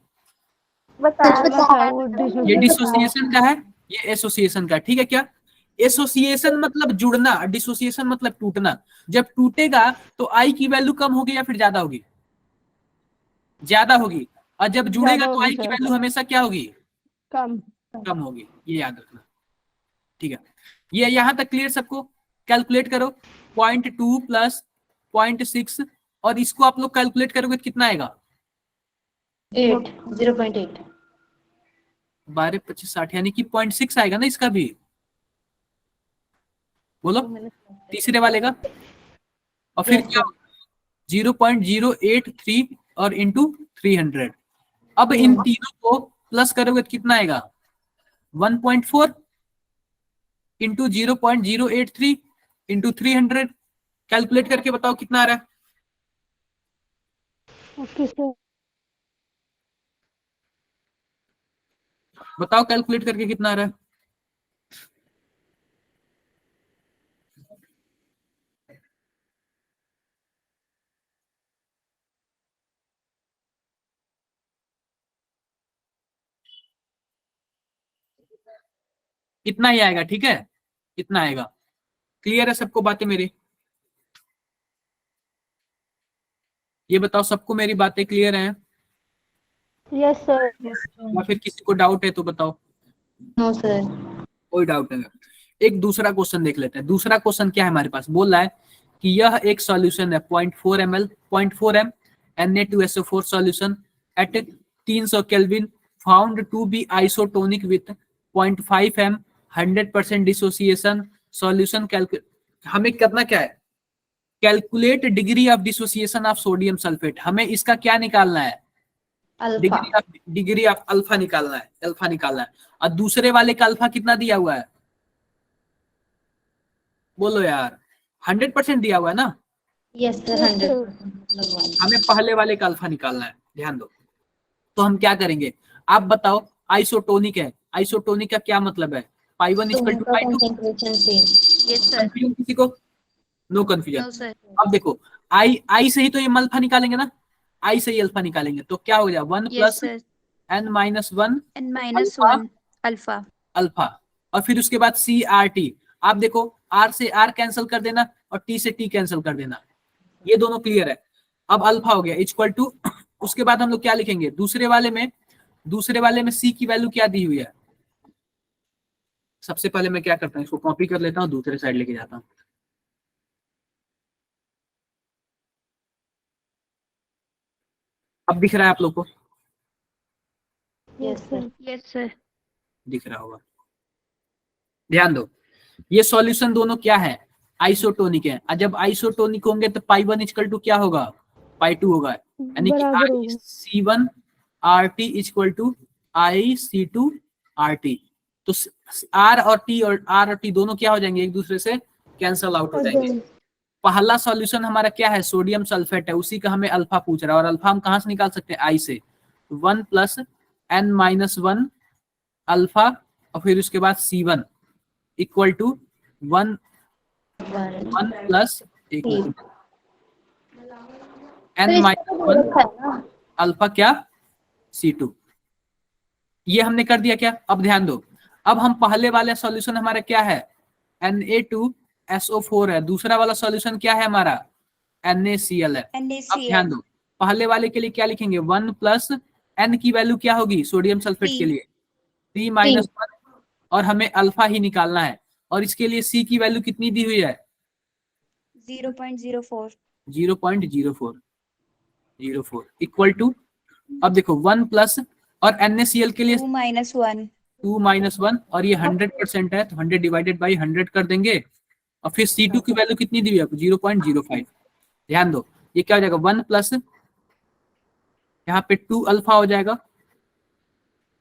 बताया बोला था वो ये डिसोसिएशन। डिसोसिएशन का है, ये एसोसिएशन का, ठीक है क्या। एसोसिएशन मतलब जुड़ना, डिसोसिएशन मतलब टूटना। जब टूटेगा तो आई की वैल्यू कम होगी या फिर ज्यादा होगी, ज्यादा होगी। और जब जुड़ेगा ज्यादा तो होगी आई की सर, वैल्यू हमेशा क्या होगी, कम। कम होगी, ये याद रखना, ठीक है। ये यहां तक क्लियर सबको, कैलकुलेट करो 0.2 प्लस 0.6, और इसको आप लोग कैलकुलेट करोगे तो कितना आएगा, 0.8। 12 25 60, यानी कि 0.6 आएगा ना इसका भी, बोलो तीसरे वाले का। और फिर यस क्या, सर। 0.083 और इंटू 300। अब इन तीनों को प्लस करोगे तो कितना आएगा 1.4 इंटू 0.083 इंटू 300। कैलकुलेट करके बताओ कितना आ रहा है। Okay sir. बताओ कैलकुलेट करके कितना आ रहा है। इतना ही आएगा, ठीक है, इतना आएगा। क्लियर है सबको बातें मेरी? ये बताओ सबको मेरी बातें क्लियर हैं यस सर। या फिर किसी को डाउट है तो बताओ। No sir. कोई डाउट नहीं है। एक दूसरा क्वेश्चन देख लेते हैं। दूसरा क्वेश्चन क्या है हमारे पास, बोल रहा है कि यह एक सॉल्यूशन है 0.4 ml 0.4 m Na2SO4 solution at 300 kelvin found to be isotonic with 0.5 m 100% dissociation solution. हमें करना क्या है, calculate degree of dissociation of sodium sulphate. हमें इसका क्या निकालना है, अल्फा। डिग्री ऑफ अल्फा निकालना है, अल्फा निकालना है। और दूसरे वाले का अल्फा कितना दिया हुआ है, बोलो यार, 100% दिया हुआ है ना। Yes sir 100%। हमें पहले वाले का अल्फा निकालना है, ध्यान दो। तो हम क्या करेंगे, आप बताओ। आइसोटोनिक है, आइसोटोनिक का क्या मतलब है, pi 1 equal to pi 2। Concentration same. Yes sir. Confusion किसी को? No no confusion. सर। अब देखो, आई आई से ही तो ये अल्फा निकालेंगे ना, आई से ही अल्फा निकालेंगे तो क्या हो जाए 1 yes plus sir. n-1 n-1 alpha. Alpha. और फिर उसके बाद सी आर टी। आप देखो, आर से आर कैंसिल कर देना और टी से टी कैंसिल कर देना, ये दोनों क्लियर है। अब अल्फा हो गया इक्वल टू, उसके बाद हम लोग क्या लिखेंगे दूसरे वाले में, दूसरे वाले में सी की वैल्यू क्या दी हुई है। सबसे पहले मैं क्या करता हूँ, इसको कॉपी कर लेता हूँ, दूसरे साइड लेके जाता हूँ। अब दिख रहा है आप लोग को? Yes sir. Yes sir. दिख रहा होगा, ध्यान दो। ये सॉल्यूशन दोनों क्या है, आइसोटोनिक है। और जब आइसोटोनिक होंगे तो पाई 1 इक्वल टू क्या होगा, पाई 2 होगा। यानी कि बराबर आई होगा। C 1 R T equal to I C 2 R T. तो आर और टी दोनों क्या हो जाएंगे, एक दूसरे से कैंसल आउट हो जाएंगे। पहला सॉल्यूशन हमारा क्या है, सोडियम सल्फेट है, उसी का हमें अल्फा पूछ रहा है। और अल्फा हम कहां से निकाल सकते हैं, आई से। 1 प्लस n-1 अल्फा और फिर उसके बाद C1 equal to 1 plus n-1 alpha क्या C2। ये हमने कर दिया क्या। अब ध्यान दो, अब हम पहले वाला सॉल्यूशन हमारा क्या है, Na2SO4 है। दूसरा वाला सॉल्यूशन क्या है हमारा, NaCl है। अब ध्यान दो, पहले वाले के लिए क्या लिखेंगे, 1 प्लस n की वैल्यू क्या होगी सोडियम सल्फेट के लिए 3-1 और हमें अल्फा ही निकालना है। और इसके लिए C की वैल्यू कितनी दी हुई है 0.04 0.04 इक्वल टू, अब देखो 1 प्लस और NaCl के लिए 2-1 2-1 और ये 100% है तो 100 डिवाइडेड बाई 100 कर देंगे। और फिर C2 की वैल्यू कितनी दी हुई है 0.05। ध्यान दो, ये क्या हो जाएगा 1 प्लस यहाँ पे 2 अल्फा हो जाएगा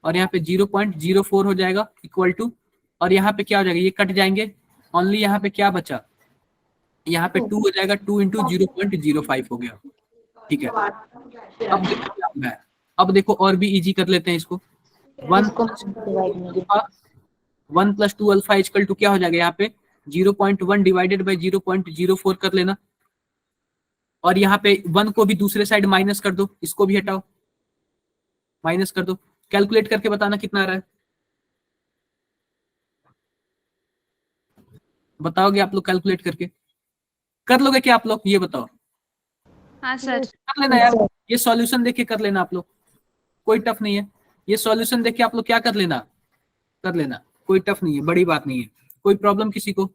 और यहाँ पे 0.04 हो जाएगा इक्वल टू, और यहाँ पे क्या हो जाएगा, ये कट जाएंगे, ओनली यहाँ पे क्या बचा, यहाँ पे 2 हो जाएगा, 2 इंटू 0.05 हो गया। ठीक है, अब देखो क्या होगा है। अब देखो और भी इजी कर लेते हैं इसको। 1 प्लस 2 अल्फा इक्वल टू क्या हो जाएगा, यहाँ पे 0.1 डिवाइडेड बाई 0.04 कर लेना। और यहाँ पे 1 को भी दूसरे साइड माइनस कर दो, इसको भी हटाओ, माइनस कर दो। कैलकुलेट करके बताना कितना आ रहा है, बताओगे आप लोग कैलकुलेट करके, कर लोगे क्या आप लोग, ये बताओ। हाँ सर। कर लेना यार, ये सॉल्यूशन देख के कर लेना आप लोग, कोई टफ नहीं है। ये सॉल्यूशन देख के आप लोग क्या कर लेना, कर लेना, कोई टफ नहीं है, बड़ी बात नहीं है। कोई प्रॉब्लम किसी को,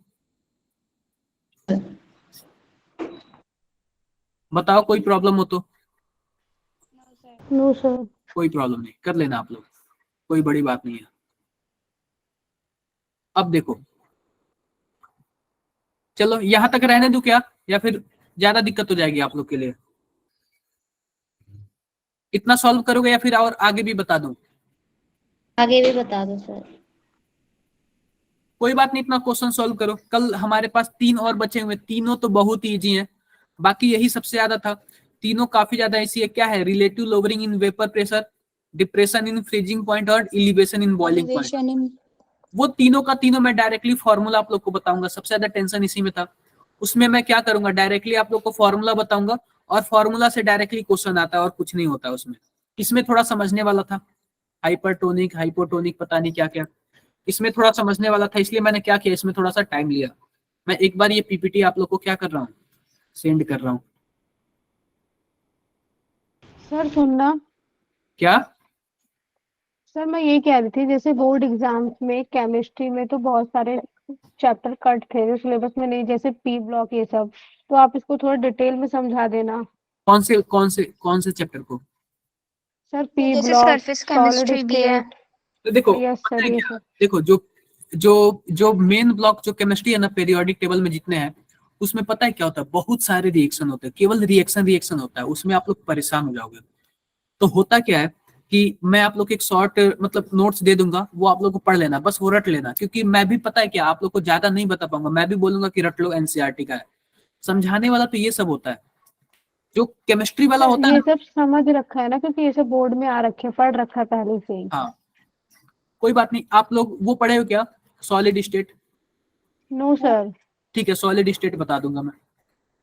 बताओ कोई प्रॉब्लम हो तो। No sir. कोई प्रॉब्लम नहीं, कर लेना आप लोग, कोई बड़ी बात नहीं है। अब देखो, चलो यहां तक रहने दो क्या, या फिर ज्यादा दिक्कत हो जाएगी आप लोग के लिए, इतना सॉल्व करोगे या फिर और आगे भी बता दूं। आगे भी बता दो सर। कोई बात नहीं, इतना क्वेश्चन सॉल्व करो। कल हमारे पास 3 और बचे हुए, तीनों तो बहुत इजी हैं, बाकी यही सबसे ज्यादा था। तीनों काफी ज्यादा इसी है। क्या है? Relative lowering in vapour pressure, depression in freezing point और elevation in boiling point. Elevation in वो तीनों का तीनों मैं डायरेक्टली फॉर्मूला आप लोग को बताऊंगा। सबसे ज्यादा टेंशन इसी में था। उसमें मैं क्या करूंगा, डायरेक्टली आप लोग को फॉर्मूला बताऊंगा और फॉर्मूला से डायरेक्टली क्वेश्चन आता है और कुछ नहीं होता उसमें। इसमें थोड़ा समझने वाला था, हाइपरटोनिक, हाइपोटोनिक, पता नहीं क्या क्या, इसमें थोड़ा समझने वाला था, इसलिए मैंने क्या किया, इसमें थोड़ा सा टाइम लिया। मैं एक बार ये पीपीटी आप लोग को क्या कर रहा हूँ, सेंड कर रहा हूँ। सर सुनना, क्या? सर मैं ये कह रही थी, जैसे बोर्ड एग्जाम्स में केमिस्ट्री में तो बहुत सारे चैप्टर कट थे जो सिलेबस में नहीं, जैसे पी ब्लॉक ये सब, तो आप इसको थोड़ा डिटेल में समझा देना। कौन से चैप्टर को? सर पी जैसे ब्लॉक, सरफेस सॉलिड केमिस्ट्री भी है। स्टेट। तो देखो, यस पता सर, है ये क्या, सब। देखो जो जो जो मेन ब्लॉक जो केमिस्ट्री है ना, पीरियोडिक टेबल में जितने हैं, उसमें पता है क्या होता है, बहुत सारे रिएक्शन होते हैं, केवल रिएक्शन होता है, उसमें आप लोग परेशान हो जाओगे। तो होता क्या है कि मैं आप लोग को एक शॉर्ट मतलब नोट्स दे दूंगा, वो आप लोग को पढ़ लेना, बस वो रट लेना, क्योंकि मैं भी पता है क्या, आप लोग को ज्यादा नहीं बता पाऊंगा, मैं भी बोलूंगा कि रट लो, एनसीईआरटी का है। समझाने वाला तो ये सब होता है, जो केमिस्ट्री वाला सर होता है ये ना। सब समझ रखा है ना, क्योंकि ये सब बोर्ड में आ रखे हैं, पढ़ रखा है पहले से ही। हाँ, कोई बात नहीं। आप लोग वो पढ़े हो क्या, सॉलिड स्टेट? No sir. ठीक है, सॉलिड स्टेट बता दूंगा मैं,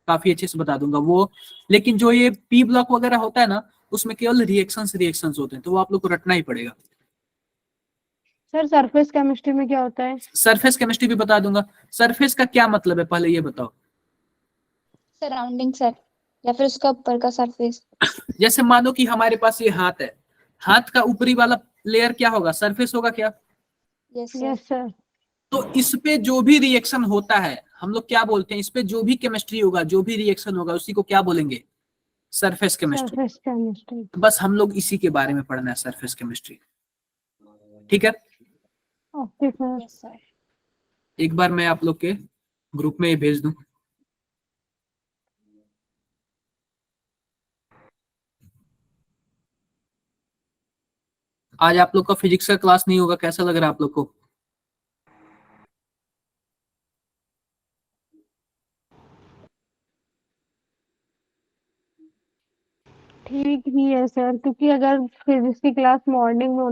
काफी अच्छे से बता दूंगा वो। लेकिन जो ये पी ब्लॉक वगैरह होता है ना, उसमें केवल रिएक्शंस होते हैं, तो वो आप लोग को रटना ही पड़ेगा। सर सरफेस केमिस्ट्री में क्या होता है? सरफेस केमिस्ट्री भी बता दूंगा। सरफेस का क्या मतलब है, पहले ये बताओ। सराउंडिंग सर, या फिर उसका ऊपर का सरफेस। जैसे मानो कि हमारे पास ये हाथ है, हाथ का ऊपरी वाला लेयर क्या होगा, सरफेस होगा क्या? Yes sir. Yes sir. तो इस पे जो भी रिएक्शन होता है, हम लोग क्या बोलते हैं, इस पे जो भी केमिस्ट्री होगा, जो भी रिएक्शन होगा, उसी को क्या बोलेंगे, सरफेस केमिस्ट्री। Surface chemistry. बस हम लोग इसी के बारे में पढ़ना है, सरफेस केमिस्ट्री। ठीक है, ओके सर। Yes sir. एक बार मैं आप लोग के ग्रुप में ये भेज दूं। आज आप लोग का फिजिक्स का क्लास नहीं होगा, कैसा लग रहा है आप लोग को? ठीक ही है सर, क्योंकि अगर फिजिक्स की क्लास मॉर्निंग में